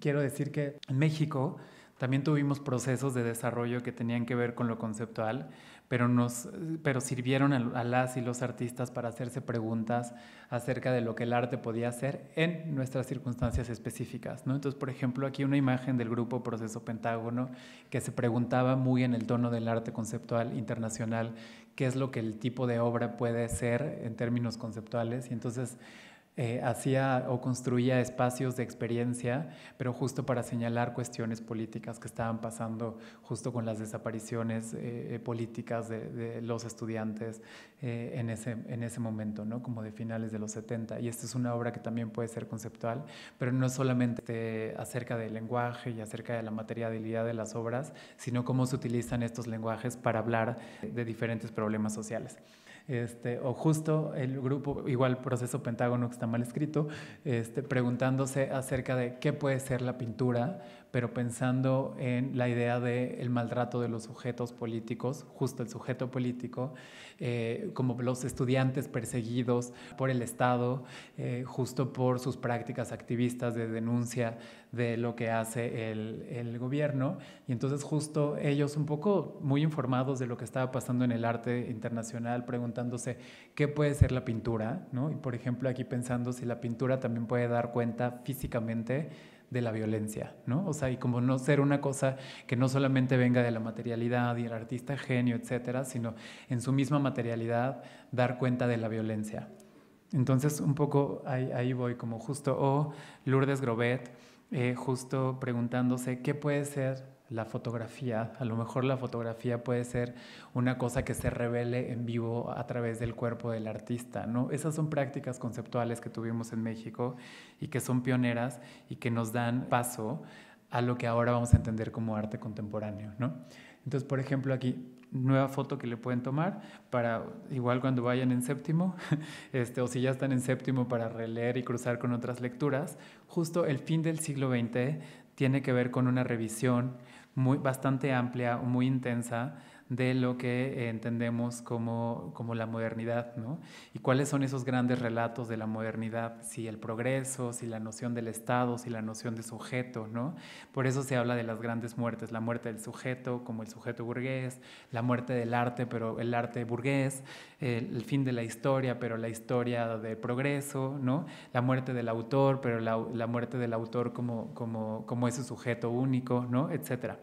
B: quiero decir que en México también tuvimos procesos de desarrollo que tenían que ver con lo conceptual, pero sirvieron a las y los artistas para hacerse preguntas acerca de lo que el arte podía hacer en nuestras circunstancias específicas, ¿no? Entonces, por ejemplo, aquí una imagen del grupo Proceso Pentágono que se preguntaba muy en el tono del arte conceptual internacional qué es lo que el tipo de obra puede ser en términos conceptuales, y entonces hacía o construía espacios de experiencia, pero justo para señalar cuestiones políticas que estaban pasando justo con las desapariciones políticas de los estudiantes en ese momento, ¿no? Como de finales de los 70. Y esta es una obra que también puede ser conceptual, pero no solamente acerca del lenguaje y acerca de la materialidad de las obras, sino cómo se utilizan estos lenguajes para hablar de diferentes problemas sociales. O justo el grupo, igual Proceso Pentágono, que está mal escrito, preguntándose acerca de qué puede ser la pintura pero pensando en la idea del maltrato de los sujetos políticos, justo el sujeto político, como los estudiantes perseguidos por el Estado, justo por sus prácticas activistas de denuncia de lo que hace el gobierno. Y entonces justo ellos, un poco muy informados de lo que estaba pasando en el arte internacional, preguntándose qué puede ser la pintura, ¿no? Y por ejemplo aquí pensando si la pintura también puede dar cuenta físicamente de la violencia, ¿no? O sea, y como no ser una cosa que no solamente venga de la materialidad y el artista genio, etcétera, sino en su misma materialidad dar cuenta de la violencia. Entonces, un poco ahí voy, como justo, Lourdes Grobet, justo preguntándose qué puede ser la fotografía. A lo mejor la fotografía puede ser una cosa que se revele en vivo a través del cuerpo del artista, ¿no? Esas son prácticas conceptuales que tuvimos en México y que son pioneras y que nos dan paso a lo que ahora vamos a entender como arte contemporáneo, ¿no? Entonces, por ejemplo, aquí nueva foto que le pueden tomar para igual cuando vayan en séptimo o si ya están en séptimo para releer y cruzar con otras lecturas. Justo el fin del siglo XX tiene que ver con una revisión bastante amplia, muy intensa de lo que entendemos como la modernidad, ¿no? Y cuáles son esos grandes relatos de la modernidad, si el progreso, si la noción del Estado, si la noción de sujeto, ¿no? Por eso se habla de las grandes muertes, la muerte del sujeto como el sujeto burgués, la muerte del arte, pero el arte burgués, el fin de la historia, pero la historia del progreso, ¿no? La muerte del autor, pero la muerte del autor como ese sujeto único, ¿no? Etcétera.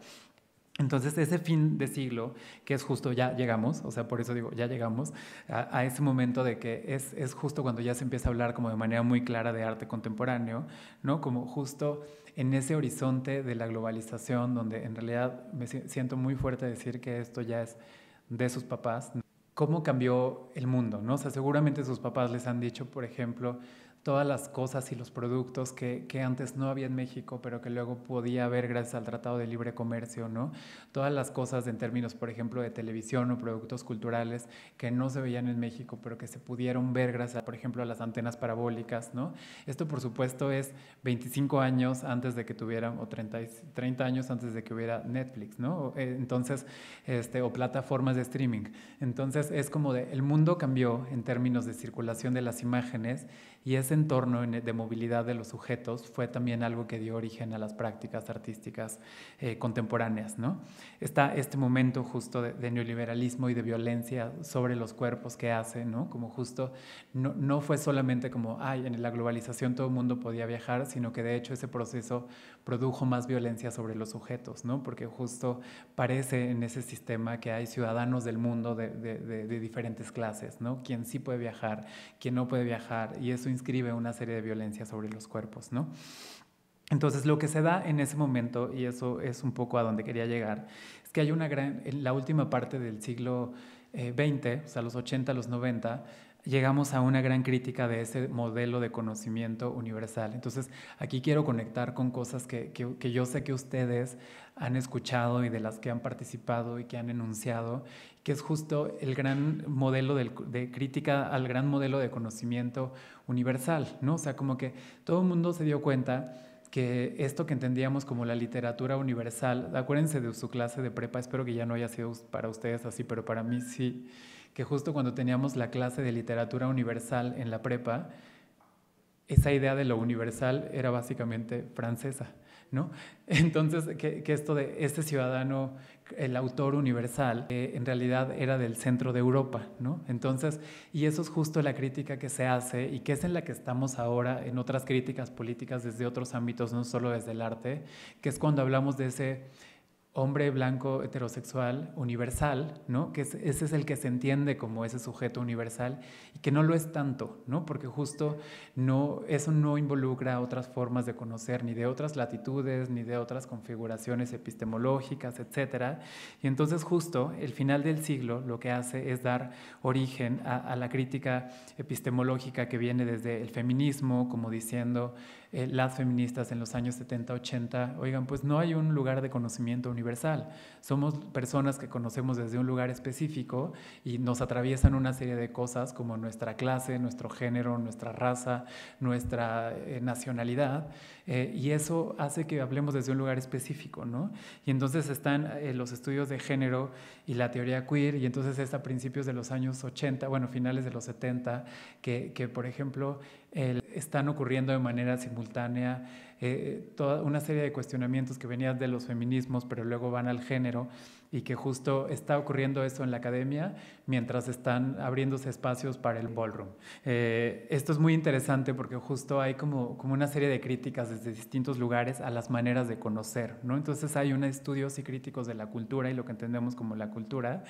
B: Entonces ese fin de siglo, que es justo, ya llegamos, o sea, por eso digo, ya llegamos a ese momento de que es justo cuando ya se empieza a hablar como de manera muy clara de arte contemporáneo, ¿no? Como justo en ese horizonte de la globalización, donde en realidad me siento muy fuerte decir que esto ya es de sus papás. ¿Cómo cambió el mundo, no? O sea, seguramente sus papás les han dicho, por ejemplo, todas las cosas y los productos que antes no había en México, pero que luego podía haber gracias al Tratado de Libre Comercio, ¿no? Todas las cosas en términos, por ejemplo, de televisión o productos culturales que no se veían en México, pero que se pudieron ver gracias, por ejemplo, a las antenas parabólicas, ¿no? Esto, por supuesto, es 25 años antes de que tuvieran, o 30 años antes de que hubiera Netflix, ¿no? Entonces, o plataformas de streaming. Entonces, es como el mundo cambió en términos de circulación de las imágenes, y ese entorno de movilidad de los sujetos fue también algo que dio origen a las prácticas artísticas contemporáneas, ¿no? Está este momento justo de neoliberalismo y de violencia sobre los cuerpos que hace, ¿no? Como justo no fue solamente como, en la globalización todo el mundo podía viajar, sino que de hecho ese proceso produjo más violencia sobre los sujetos, ¿no? Porque justo parece en ese sistema que hay ciudadanos del mundo de diferentes clases, ¿no? Quien sí puede viajar, quien no puede viajar, y eso inscribe una serie de violencia sobre los cuerpos, ¿no? Entonces, lo que se da en ese momento, y eso es un poco a donde quería llegar, es que hay en la última parte del siglo XX, o sea, los 80, los 90, llegamos a una gran crítica de ese modelo de conocimiento universal. Entonces, aquí quiero conectar con cosas que yo sé que ustedes han escuchado y de las que han participado y que han enunciado, que es justo el gran modelo de crítica al gran modelo de conocimiento universal, ¿no? O sea, como que todo el mundo se dio cuenta que esto que entendíamos como la literatura universal, acuérdense de su clase de prepa, espero que ya no haya sido para ustedes así, pero para mí sí, que justo cuando teníamos la clase de literatura universal en la prepa, esa idea de lo universal era básicamente francesa, ¿no? Entonces, que esto de este ciudadano, el autor universal, en realidad era del centro de Europa, ¿no? Entonces, y eso es justo la crítica que se hace y que es en la que estamos ahora en otras críticas políticas desde otros ámbitos, no solo desde el arte, que es cuando hablamos de ese hombre blanco heterosexual universal, ¿no? Que ese es el que se entiende como ese sujeto universal y que no lo es tanto, ¿no? Porque justo eso no involucra otras formas de conocer, ni de otras latitudes, ni de otras configuraciones epistemológicas, etcétera. Y entonces justo el final del siglo lo que hace es dar origen a la crítica epistemológica que viene desde el feminismo, como diciendo las feministas en los años 70, 80, oigan, pues no hay un lugar de conocimiento universal universal. Somos personas que conocemos desde un lugar específico y nos atraviesan una serie de cosas como nuestra clase, nuestro género, nuestra raza, nuestra nacionalidad, y eso hace que hablemos desde un lugar específico, ¿no? Y entonces están los estudios de género y la teoría queer, y entonces es a principios de los años 80, bueno, finales de los 70, que por ejemplo, están ocurriendo de manera simultánea toda una serie de cuestionamientos que venían de los feminismos, pero luego van al género, y que justo está ocurriendo eso en la academia mientras están abriéndose espacios para el ballroom. Esto es muy interesante porque justo hay como una serie de críticas desde distintos lugares a las maneras de conocer, ¿no? Entonces hay unos estudios y críticos de la cultura y lo que entendemos como la cultura,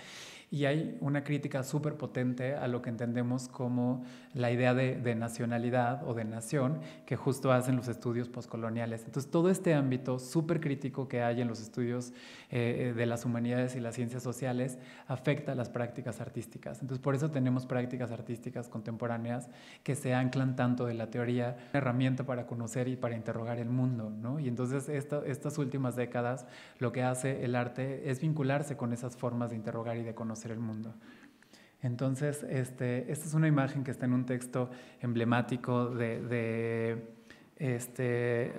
B: y hay una crítica súper potente a lo que entendemos como la idea de nacionalidad o de nación que justo hacen los estudios postcoloniales. Entonces todo este ámbito súper crítico que hay en los estudios de las humanidades y las ciencias sociales afecta a las prácticas artísticas. Entonces por eso tenemos prácticas artísticas contemporáneas que se anclan tanto de la teoría, una herramienta para conocer y para interrogar el mundo, ¿no? Y entonces estas últimas décadas lo que hace el arte es vincularse con esas formas de interrogar y de conocer el mundo. Entonces, esta es una imagen que está en un texto emblemático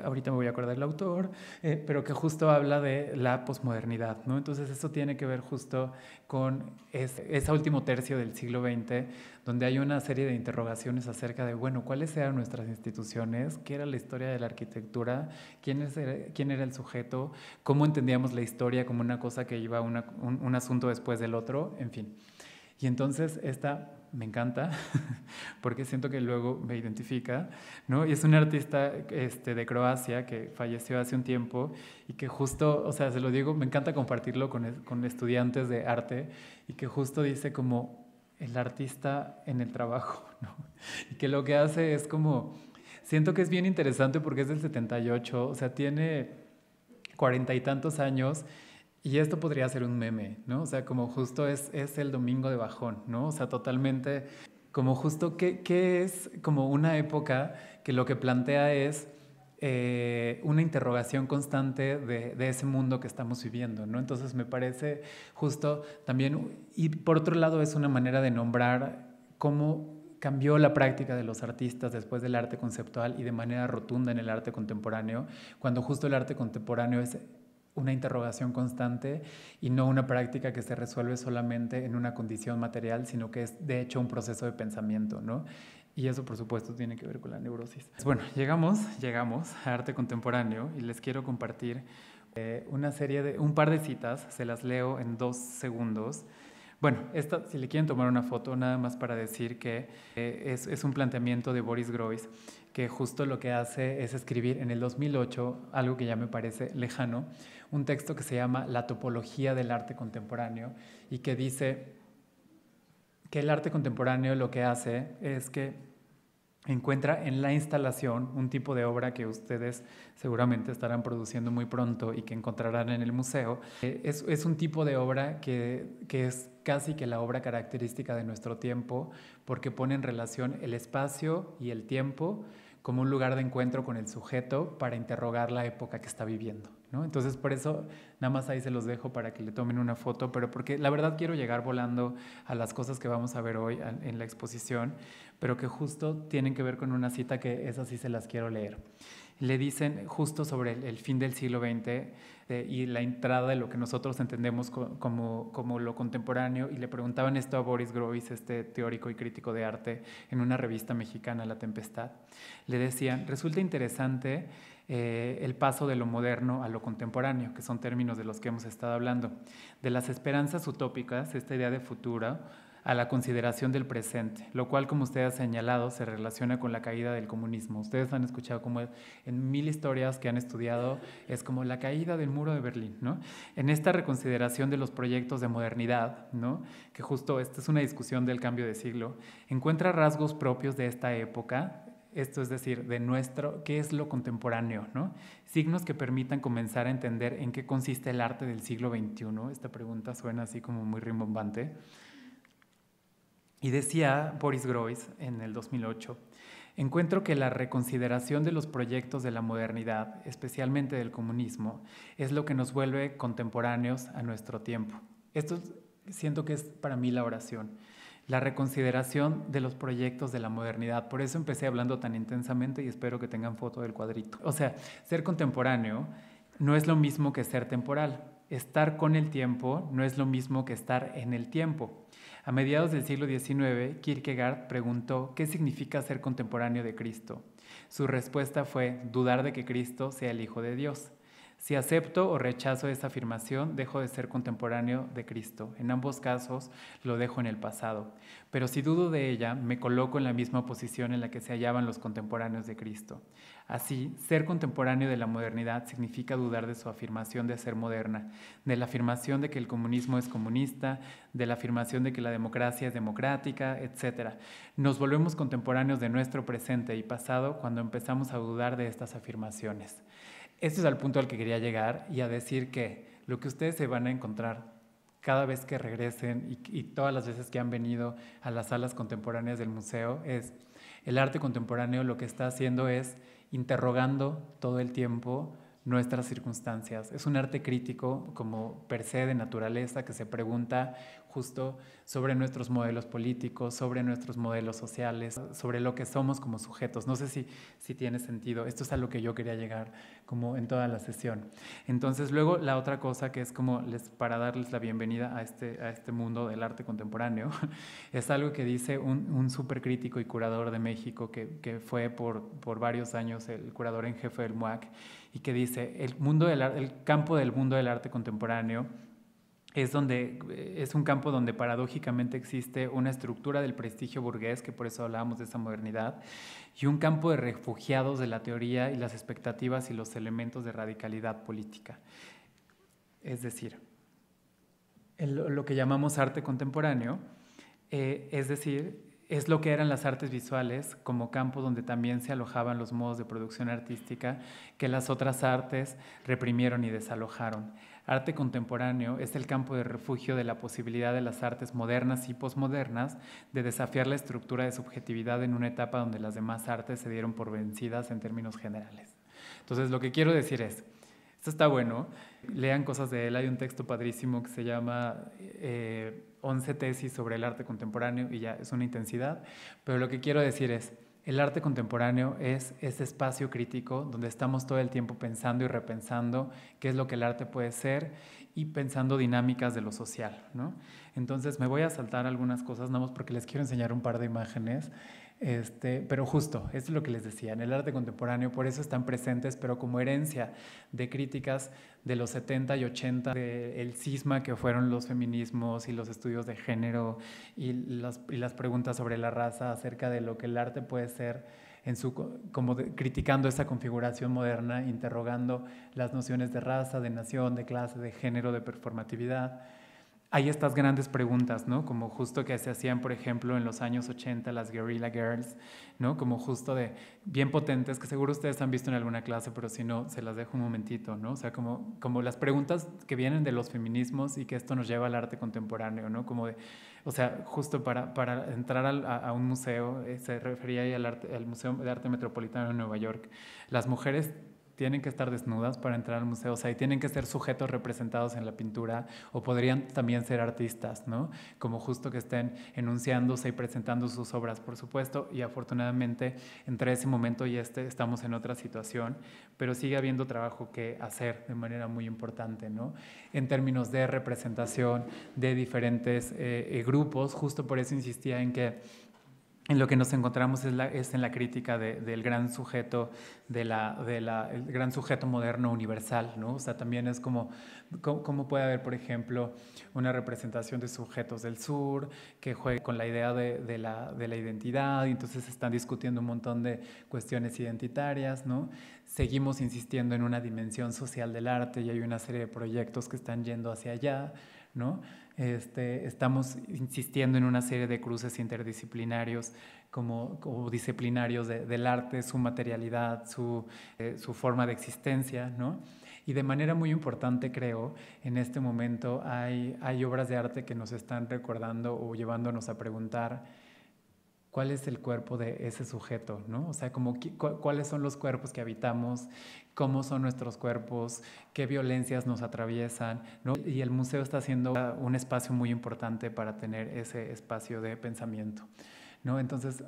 B: ahorita me voy a acordar del autor, pero que justo habla de la posmodernidad, ¿no? Entonces eso tiene que ver justo con ese último tercio del siglo XX, donde hay una serie de interrogaciones acerca de, bueno, ¿cuáles eran nuestras instituciones? ¿Qué era la historia de la arquitectura? ¿Quién era el sujeto? ¿Cómo entendíamos la historia como una cosa que iba un asunto después del otro? En fin. Y entonces esta me encanta porque siento que luego me identifica, ¿no? Y es un artista de Croacia que falleció hace un tiempo y que justo, o sea, se lo digo, me encanta compartirlo con estudiantes de arte, y que justo dice como el artista en el trabajo, ¿no? Y que lo que hace es como, siento que es bien interesante porque es del 78, o sea, tiene 40 y tantos años. Y esto podría ser un meme, ¿no? O sea, como justo es el domingo de bajón, ¿no? O sea, totalmente, como justo, ¿qué es como una época que lo que plantea es una interrogación constante de ese mundo que estamos viviendo, ¿no? Entonces me parece justo también, y por otro lado es una manera de nombrar cómo cambió la práctica de los artistas después del arte conceptual y de manera rotunda en el arte contemporáneo, cuando justo el arte contemporáneo es una interrogación constante y no una práctica que se resuelve solamente en una condición material, sino que es de hecho un proceso de pensamiento, ¿no? Y eso por supuesto tiene que ver con la neurosis. Bueno, llegamos a arte contemporáneo y les quiero compartir un par de citas, se las leo en 2 segundos. Bueno, si le quieren tomar una foto, nada más para decir que es un planteamiento de Boris Groys, que justo lo que hace es escribir en el 2008, algo que ya me parece lejano, un texto que se llama La topología del arte contemporáneo, y que dice que el arte contemporáneo lo que hace es que encuentra en la instalación un tipo de obra que ustedes seguramente estarán produciendo muy pronto y que encontrarán en el museo. Es un tipo de obra que es casi que la obra característica de nuestro tiempo, porque pone en relación el espacio y el tiempo como un lugar de encuentro con el sujeto para interrogar la época que está viviendo, ¿no? Entonces, por eso, nada más ahí se los dejo para que le tomen una foto, pero porque la verdad quiero llegar volando a las cosas que vamos a ver hoy en la exposición, pero que justo tienen que ver con una cita que esas sí se las quiero leer. Le dicen justo sobre el fin del siglo XX y la entrada de lo que nosotros entendemos como lo contemporáneo, y le preguntaban esto a Boris Groys, este teórico y crítico de arte, en una revista mexicana, La Tempestad. Le decían, resulta interesante el paso de lo moderno a lo contemporáneo, que son términos de los que hemos estado hablando, de las esperanzas utópicas, esta idea de futuro, a la consideración del presente, lo cual, como usted ha señalado, se relaciona con la caída del comunismo. Ustedes han escuchado como en 1000 historias que han estudiado, es como la caída del muro de Berlín, ¿no? En esta reconsideración de los proyectos de modernidad, ¿no? Que justo esta es una discusión del cambio de siglo, encuentra rasgos propios de esta época, esto es decir, de nuestro, ¿qué es lo contemporáneo, ¿no? Signos que permitan comenzar a entender en qué consiste el arte del siglo XXI. Esta pregunta suena así como muy rimbombante. Y decía Boris Groys en el 2008, encuentro que la reconsideración de los proyectos de la modernidad, especialmente del comunismo, es lo que nos vuelve contemporáneos a nuestro tiempo. Esto siento que es para mí la oración, la reconsideración de los proyectos de la modernidad. Por eso empecé hablando tan intensamente y espero que tengan foto del cuadrito. O sea, ser contemporáneo no es lo mismo que ser temporal. Estar con el tiempo no es lo mismo que estar en el tiempo. A mediados del siglo XIX, Kierkegaard preguntó ¿qué significa ser contemporáneo de Cristo? Su respuesta fue dudar de que Cristo sea el Hijo de Dios. Si acepto o rechazo esa afirmación, dejo de ser contemporáneo de Cristo. En ambos casos, lo dejo en el pasado. Pero si dudo de ella, me coloco en la misma posición en la que se hallaban los contemporáneos de Cristo. Así, ser contemporáneo de la modernidad significa dudar de su afirmación de ser moderna, de la afirmación de que el comunismo es comunista, de la afirmación de que la democracia es democrática, etc. Nos volvemos contemporáneos de nuestro presente y pasado cuando empezamos a dudar de estas afirmaciones. Este es el punto al que quería llegar y a decir que lo que ustedes se van a encontrar cada vez que regresen y todas las veces que han venido a las salas contemporáneas del museo es el arte contemporáneo lo que está haciendo es interrogando todo el tiempo nuestras circunstancias. Es un arte crítico como per se de naturaleza que se pregunta justo sobre nuestros modelos políticos, sobre nuestros modelos sociales, sobre lo que somos como sujetos. No sé si tiene sentido. Esto es a lo que yo quería llegar como en toda la sesión. Entonces luego la otra cosa que es como para darles la bienvenida a este mundo del arte contemporáneo es algo que dice un súper crítico y curador de México que fue por varios años el curador en jefe del MUAC y que dice el campo del mundo del arte contemporáneo es un campo donde paradójicamente existe una estructura del prestigio burgués, que por eso hablábamos de esa modernidad, y un campo de refugiados de la teoría y las expectativas y los elementos de radicalidad política. Es decir, lo que llamamos arte contemporáneo, es lo que eran las artes visuales como campo donde también se alojaban los modos de producción artística que las otras artes reprimieron y desalojaron. Arte contemporáneo es el campo de refugio de la posibilidad de las artes modernas y posmodernas de desafiar la estructura de subjetividad en una etapa donde las demás artes se dieron por vencidas en términos generales. Entonces, lo que quiero decir es, esto está bueno, lean cosas de él, hay un texto padrísimo que se llama 11 tesis sobre el arte contemporáneo y ya es una intensidad, pero lo que quiero decir es, el arte contemporáneo es ese espacio crítico donde estamos todo el tiempo pensando y repensando qué es lo que el arte puede ser y pensando dinámicas de lo social, ¿no? Entonces me voy a saltar algunas cosas, nada más porque les quiero enseñar un par de imágenes. Pero justo, esto es lo que les decía, en el arte contemporáneo por eso están presentes, pero como herencia de críticas de los 70 y 80, del cisma que fueron los feminismos y los estudios de género y las preguntas sobre la raza acerca de lo que el arte puede ser, criticando esa configuración moderna, interrogando las nociones de raza, de nación, de clase, de género, de performatividad. Hay estas grandes preguntas, ¿no? Como justo que se hacían, por ejemplo, en los años 80, las Guerrilla Girls, ¿no? Como justo bien potentes, que seguro ustedes han visto en alguna clase, pero si no, se las dejo un momentito, ¿no? O sea, como las preguntas que vienen de los feminismos y que esto nos lleva al arte contemporáneo, ¿no? O sea, justo para entrar a un museo, se refería ahí al Museo de Arte Metropolitano de Nueva York, las mujeres tienen que estar desnudas para entrar al museo, o sea, y tienen que ser sujetos representados en la pintura, o podrían también ser artistas, ¿no? Como justo que estén enunciándose y presentando sus obras, por supuesto, y afortunadamente entre ese momento y estamos en otra situación, pero sigue habiendo trabajo que hacer de manera muy importante, ¿no? En términos de representación de diferentes grupos, justo por eso insistía en que en lo que nos encontramos es en la crítica del gran sujeto, el gran sujeto moderno universal, ¿no? O sea, también es como puede haber, por ejemplo, una representación de sujetos del sur que juegue con la idea de la identidad y entonces están discutiendo un montón de cuestiones identitarias, ¿no? Seguimos insistiendo en una dimensión social del arte y hay una serie de proyectos que están yendo hacia allá, ¿no? Estamos insistiendo en una serie de cruces interdisciplinarios como disciplinarios del arte, su materialidad, su forma de existencia, ¿no? Y de manera muy importante, creo, en este momento hay obras de arte que nos están recordando o llevándonos a preguntar cuál es el cuerpo de ese sujeto, ¿no? O sea, como cuáles son los cuerpos que habitamos, cómo son nuestros cuerpos, qué violencias nos atraviesan, ¿no? Y el museo está siendo un espacio muy importante para tener ese espacio de pensamiento, ¿no? Entonces,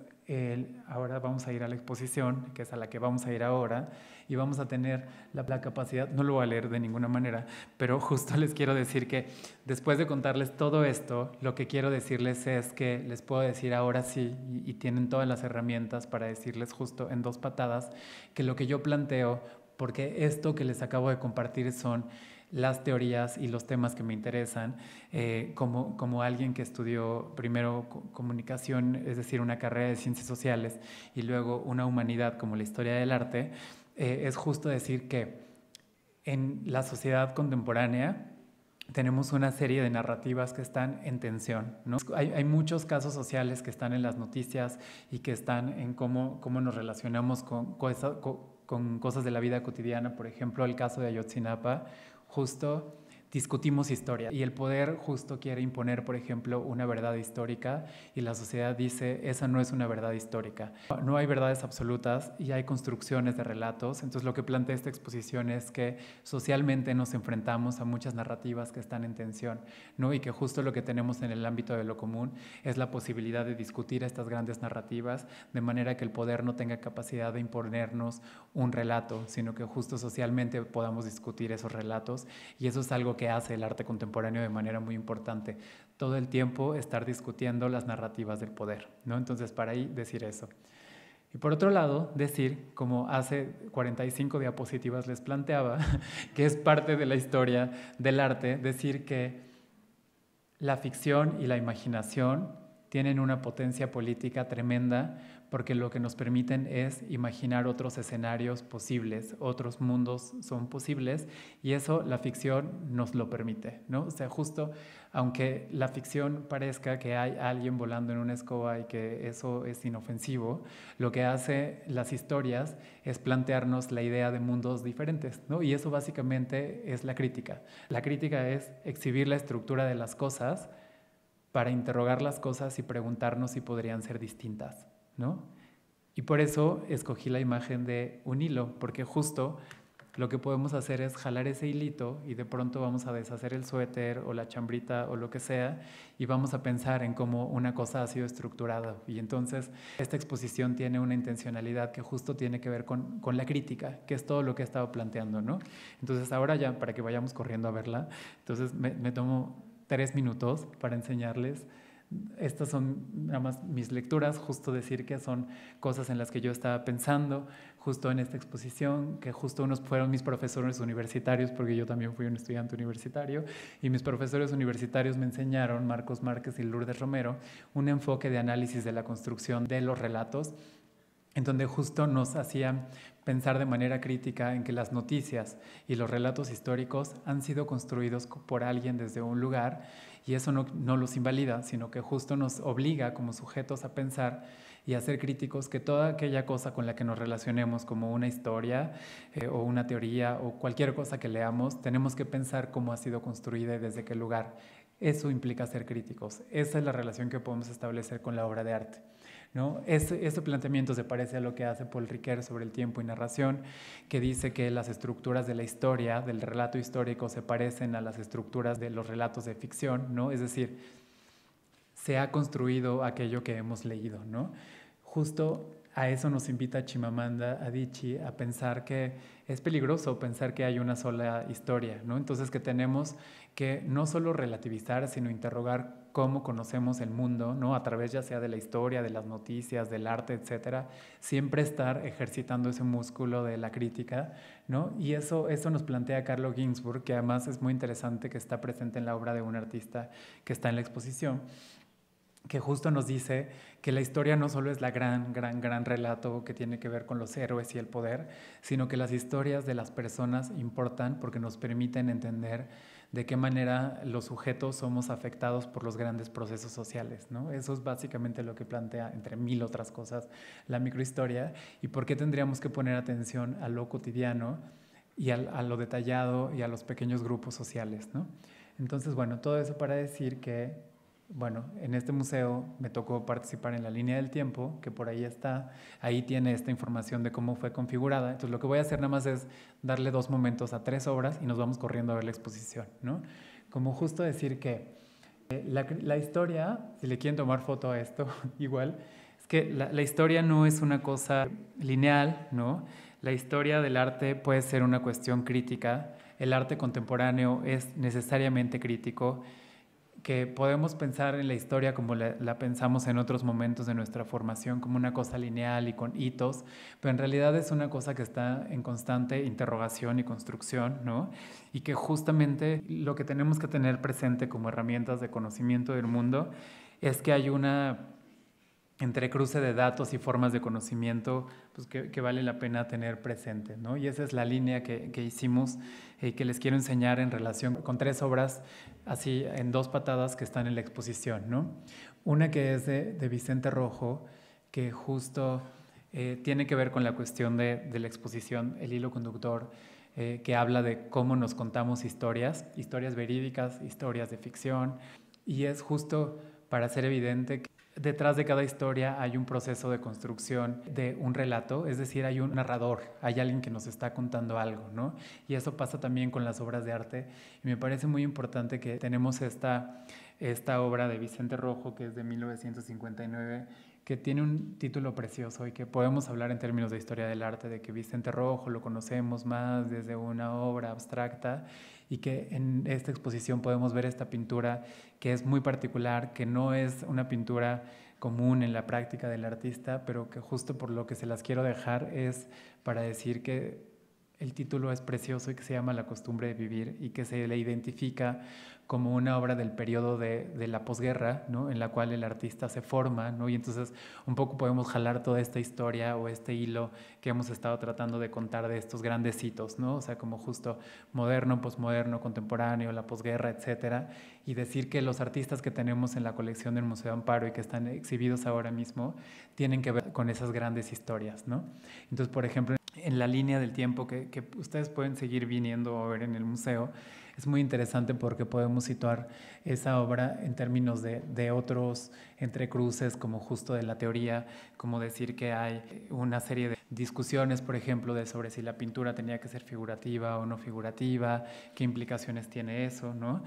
B: ahora vamos a ir a la exposición, que es a la que vamos a ir ahora, y vamos a tener la capacidad, no lo voy a leer de ninguna manera, pero justo les quiero decir que después de contarles todo esto, lo que quiero decirles es que les puedo decir ahora sí, y tienen todas las herramientas para decirles justo en 2 patadas, que lo que yo planteo, porque esto que les acabo de compartir son las teorías y los temas que me interesan, como alguien que estudió primero comunicación, es decir, una carrera de ciencias sociales y luego una humanidad como la historia del arte, es justo decir que en la sociedad contemporánea tenemos una serie de narrativas que están en tensión, ¿no? Hay muchos casos sociales que están en las noticias y que están en cómo nos relacionamos con cosas de la vida cotidiana. Por ejemplo, el caso de Ayotzinapa, justo discutimos historia y el poder justo quiere imponer, por ejemplo, una verdad histórica y la sociedad dice, esa no es una verdad histórica. No hay verdades absolutas y hay construcciones de relatos. Entonces lo que plantea esta exposición es que socialmente nos enfrentamos a muchas narrativas que están en tensión, ¿no? Y que justo lo que tenemos en el ámbito de lo común es la posibilidad de discutir estas grandes narrativas de manera que el poder no tenga capacidad de imponernos un relato, sino que justo socialmente podamos discutir esos relatos, y eso es algo que hace el arte contemporáneo de manera muy importante, todo el tiempo estar discutiendo las narrativas del poder, ¿no? Entonces, para ahí decir eso. Y por otro lado, decir, como hace 45 diapositivas les planteaba, que es parte de la historia del arte, decir que la ficción y la imaginación tienen una potencia política tremenda porque lo que nos permiten es imaginar otros escenarios posibles, otros mundos son posibles, y eso la ficción nos lo permite, ¿no? O sea, justo aunque la ficción parezca que hay alguien volando en una escoba y que eso es inofensivo, lo que hace las historias es plantearnos la idea de mundos diferentes, ¿no? Y eso básicamente es la crítica. La crítica es exhibir la estructura de las cosas para interrogar las cosas y preguntarnos si podrían ser distintas, ¿no? Y por eso escogí la imagen de un hilo, porque justo lo que podemos hacer es jalar ese hilito y de pronto vamos a deshacer el suéter o la chambrita o lo que sea y vamos a pensar en cómo una cosa ha sido estructurada. Y entonces esta exposición tiene una intencionalidad que justo tiene que ver con la crítica, que es todo lo que he estado planteando, ¿no? Entonces ahora ya, para que vayamos corriendo a verla, entonces me tomo 3 minutos para enseñarles. Estas son nada más mis lecturas, justo decir que son cosas en las que yo estaba pensando justo en esta exposición, que justo unos fueron mis profesores universitarios, porque yo también fui un estudiante universitario, y mis profesores universitarios me enseñaron, Marcos Márquez y Lourdes Romero, un enfoque de análisis de la construcción de los relatos, en donde justo nos hacían pensar de manera crítica en que las noticias y los relatos históricos han sido construidos por alguien desde un lugar, y eso no los invalida, sino que justo nos obliga como sujetos a pensar y a ser críticos que toda aquella cosa con la que nos relacionemos, como una historia o una teoría o cualquier cosa que leamos, tenemos que pensar cómo ha sido construida y desde qué lugar. Eso implica ser críticos. Esa es la relación que podemos establecer con la obra de arte, ¿no? Ese planteamiento se parece a lo que hace Paul Ricoeur sobre el tiempo y narración, que dice que las estructuras de la historia, del relato histórico, se parecen a las estructuras de los relatos de ficción, ¿no? Es decir, se ha construido aquello que hemos leído, ¿no? Justo a eso nos invita Chimamanda Adichie, a pensar que es peligroso pensar que hay una sola historia, ¿no? Entonces que tenemos que no solo relativizar, sino interrogar cómo conocemos el mundo, ¿no? A través ya sea de la historia, de las noticias, del arte, etcétera, siempre estar ejercitando ese músculo de la crítica, ¿no? Y eso nos plantea Carlo Ginzburg, que además es muy interesante, que está presente en la obra de un artista que está en la exposición, que justo nos dice que la historia no solo es la gran relato que tiene que ver con los héroes y el poder, sino que las historias de las personas importan porque nos permiten entender de qué manera los sujetos somos afectados por los grandes procesos sociales, ¿no? Eso es básicamente lo que plantea, entre mil otras cosas, la microhistoria, y por qué tendríamos que poner atención a lo cotidiano, y a lo detallado y a los pequeños grupos sociales, ¿no? Entonces, bueno, todo eso para decir que, bueno, en este museo me tocó participar en la línea del tiempo, que por ahí está, ahí tiene esta información de cómo fue configurada. Entonces, lo que voy a hacer nada más es darle 2 momentos a 3 obras y nos vamos corriendo a ver la exposición, ¿no? Como justo decir que la historia, si le quieren tomar foto a esto, igual, es que la historia no es una cosa lineal, ¿no? La historia del arte puede ser una cuestión crítica. El arte contemporáneo es necesariamente crítico, que podemos pensar en la historia como la pensamos en otros momentos de nuestra formación, como una cosa lineal y con hitos, pero en realidad es una cosa que está en constante interrogación y construcción, ¿no? Y que justamente lo que tenemos que tener presente como herramientas de conocimiento del mundo es que hay una entrecruce de datos y formas de conocimiento pues, que vale la pena tener presente, ¿no? Y esa es la línea que hicimos, que les quiero enseñar en relación con 3 obras, así en 2 patadas que están en la exposición, ¿no? Una que es de Vicente Rojo, que justo tiene que ver con la cuestión de la exposición, el hilo conductor, que habla de cómo nos contamos historias verídicas, historias de ficción, y es justo para hacer evidente que detrás de cada historia hay un proceso de construcción de un relato, es decir, hay un narrador, hay alguien que nos está contando algo, ¿no? Y eso pasa también con las obras de arte. Y me parece muy importante que tenemos esta obra de Vicente Rojo, que es de 1959, que tiene un título precioso y que podemos hablar en términos de historia del arte, de que Vicente Rojo lo conocemos más desde una obra abstracta y que en esta exposición podemos ver esta pintura que es muy particular, que no es una pintura común en la práctica del artista, pero que justo por lo que se las quiero dejar es para decir que el título es precioso y que se llama La costumbre de vivir y que se le identifica como una obra del periodo de la posguerra, ¿no? En la cual el artista se forma, ¿no? Y entonces un poco podemos jalar toda esta historia o este hilo que hemos estado tratando de contar de estos grandes hitos, ¿no? O sea, como justo moderno, posmoderno, contemporáneo, la posguerra, etcétera, y decir que los artistas que tenemos en la colección del Museo Amparo y que están exhibidos ahora mismo tienen que ver con esas grandes historias, ¿no? Entonces, por ejemplo, en la línea del tiempo que ustedes pueden seguir viniendo a ver en el museo, es muy interesante porque podemos situar esa obra en términos de otros entrecruces, como justo de la teoría, como decir que hay una serie de discusiones, por ejemplo, de sobre si la pintura tenía que ser figurativa o no figurativa, qué implicaciones tiene eso, ¿no?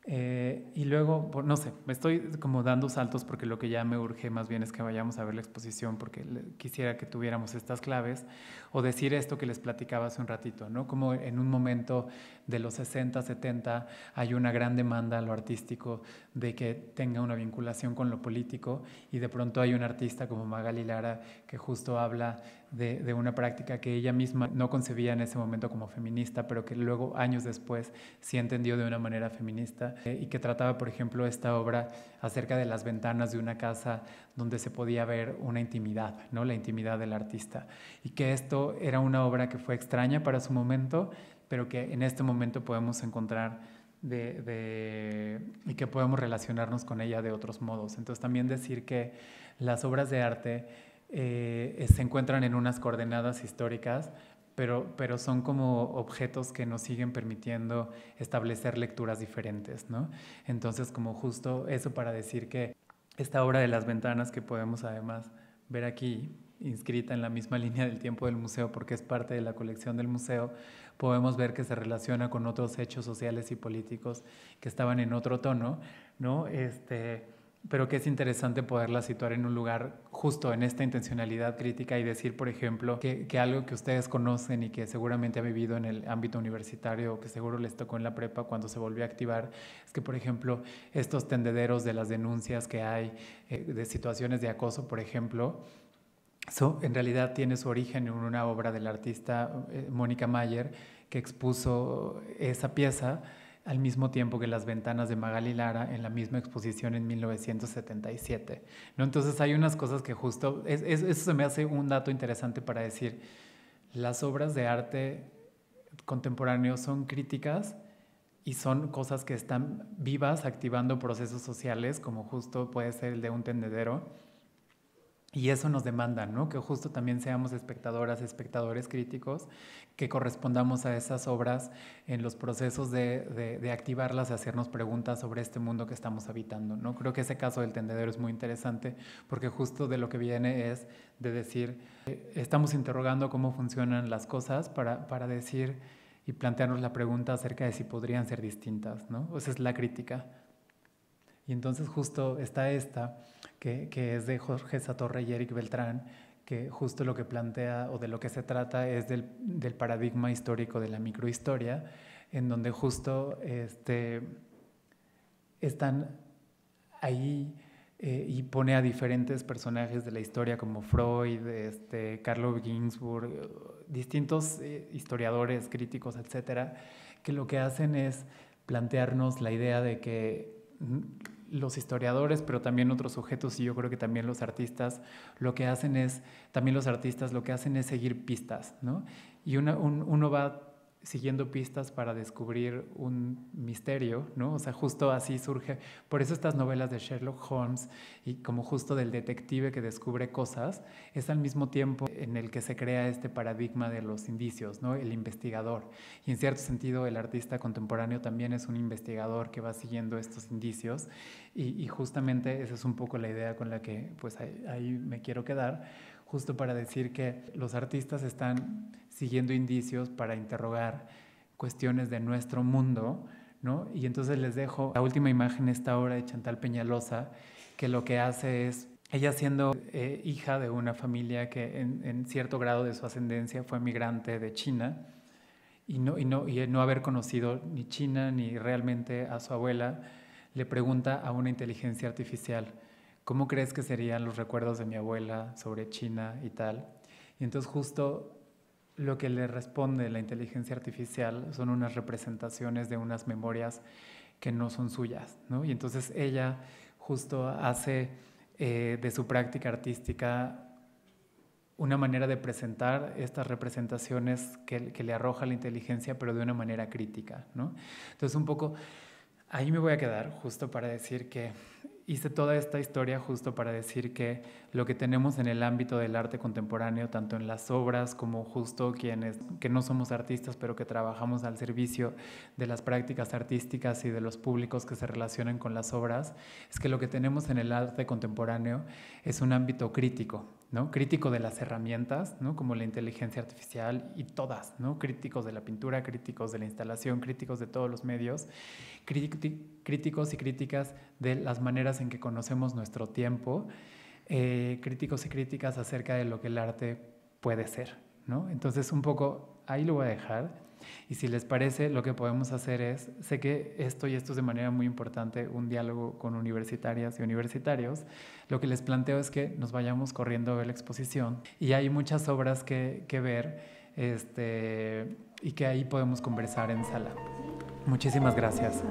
B: Y luego, no sé, me estoy como dando saltos porque lo que ya me urge más bien es que vayamos a ver la exposición porque quisiera que tuviéramos estas claves o decir esto que les platicaba hace un ratito, ¿no? Como en un momento de los 60, 70 hay una gran demanda a lo artístico de que tenga una vinculación con lo político y de pronto hay un artista como Magali Lara que justo habla de una práctica que ella misma no concebía en ese momento como feminista, pero que luego, años después, sí entendió de una manera feminista y que trataba, por ejemplo, esta obra acerca de las ventanas de una casa donde se podía ver una intimidad, ¿no? La intimidad del artista. Y que esto era una obra que fue extraña para su momento, pero que en este momento podemos encontrar y que podemos relacionarnos con ella de otros modos. Entonces, también decir que las obras de arte se encuentran en unas coordenadas históricas, pero son como objetos que nos siguen permitiendo establecer lecturas diferentes, ¿no? Entonces, como justo eso para decir que esta obra de las ventanas que podemos además ver aquí, inscrita en la misma línea del tiempo del museo porque es parte de la colección del museo, podemos ver que se relaciona con otros hechos sociales y políticos que estaban en otro tono, ¿no? Pero que es interesante poderla situar en un lugar justo en esta intencionalidad crítica y decir, por ejemplo, que algo que ustedes conocen y que seguramente ha vivido en el ámbito universitario o que seguro les tocó en la prepa cuando se volvió a activar, es que, por ejemplo, estos tendederos de las denuncias que hay de situaciones de acoso, por ejemplo, en realidad tiene su origen en una obra del artista Mónica Mayer que expuso esa pieza al mismo tiempo que Las ventanas de Magali Lara en la misma exposición en 1977, ¿no? Entonces hay unas cosas que justo, eso se me hace un dato interesante para decir, las obras de arte contemporáneo son críticas y son cosas que están vivas, activando procesos sociales, como justo puede ser el de un tendedero, Y eso nos demanda, ¿no? Que justo también seamos espectadoras, espectadores críticos, que correspondamos a esas obras en los procesos de activarlas y hacernos preguntas sobre este mundo que estamos habitando, ¿no? Creo que ese caso del tendedero es muy interesante porque justo de lo que viene es de decir, estamos interrogando cómo funcionan las cosas para decir y plantearnos la pregunta acerca de si podrían ser distintas, ¿no? Esa es la crítica. Y entonces justo está esta, que es de Jorge Satorre y Eric Beltrán, que justo lo que plantea o de lo que se trata es del paradigma histórico de la microhistoria, en donde justo están ahí y pone a diferentes personajes de la historia como Freud, Carlo Ginzburg, distintos historiadores, críticos, etcétera, que lo que hacen es plantearnos la idea de que los historiadores, pero también otros sujetos, y yo creo que también los artistas, lo que hacen es seguir pistas, ¿no? Y uno va siguiendo pistas para descubrir un misterio, ¿no? O sea, justo así surge, por eso estas novelas de Sherlock Holmes y como justo del detective que descubre cosas, es al mismo tiempo en el que se crea este paradigma de los indicios, ¿no? El investigador. Y en cierto sentido el artista contemporáneo también es un investigador que va siguiendo estos indicios y justamente esa es un poco la idea con la que pues ahí me quiero quedar, justo para decir que los artistas están siguiendo indicios para interrogar cuestiones de nuestro mundo, ¿no? Y entonces les dejo la última imagen, esta obra de Chantal Peñalosa, que lo que hace es, ella siendo hija de una familia que en cierto grado de su ascendencia fue migrante de China, y no haber conocido ni China ni realmente a su abuela, le pregunta a una inteligencia artificial, ¿cómo crees que serían los recuerdos de mi abuela sobre China y tal? Y entonces justo lo que le responde la inteligencia artificial son unas representaciones de unas memorias que no son suyas, ¿no? Y entonces ella justo hace de su práctica artística una manera de presentar estas representaciones que le arroja la inteligencia, pero de una manera crítica, ¿no? Entonces un poco ahí me voy a quedar justo para decir que hice toda esta historia justo para decir que lo que tenemos en el ámbito del arte contemporáneo, tanto en las obras como justo quienes que no somos artistas, pero que trabajamos al servicio de las prácticas artísticas y de los públicos que se relacionan con las obras, es que lo que tenemos en el arte contemporáneo es un ámbito crítico, ¿no? Crítico de las herramientas, ¿no? Como la inteligencia artificial y todas, ¿no? Críticos de la pintura, críticos de la instalación, críticos de todos los medios, críticos y críticas de las maneras en que conocemos nuestro tiempo, críticos y críticas acerca de lo que el arte puede ser, ¿no? Entonces un poco ahí lo voy a dejar. Y si les parece, lo que podemos hacer es, sé que esto es de manera muy importante, un diálogo con universitarias y universitarios, lo que les planteo es que nos vayamos corriendo a ver la exposición y hay muchas obras que ver y que ahí podemos conversar en sala. Muchísimas gracias.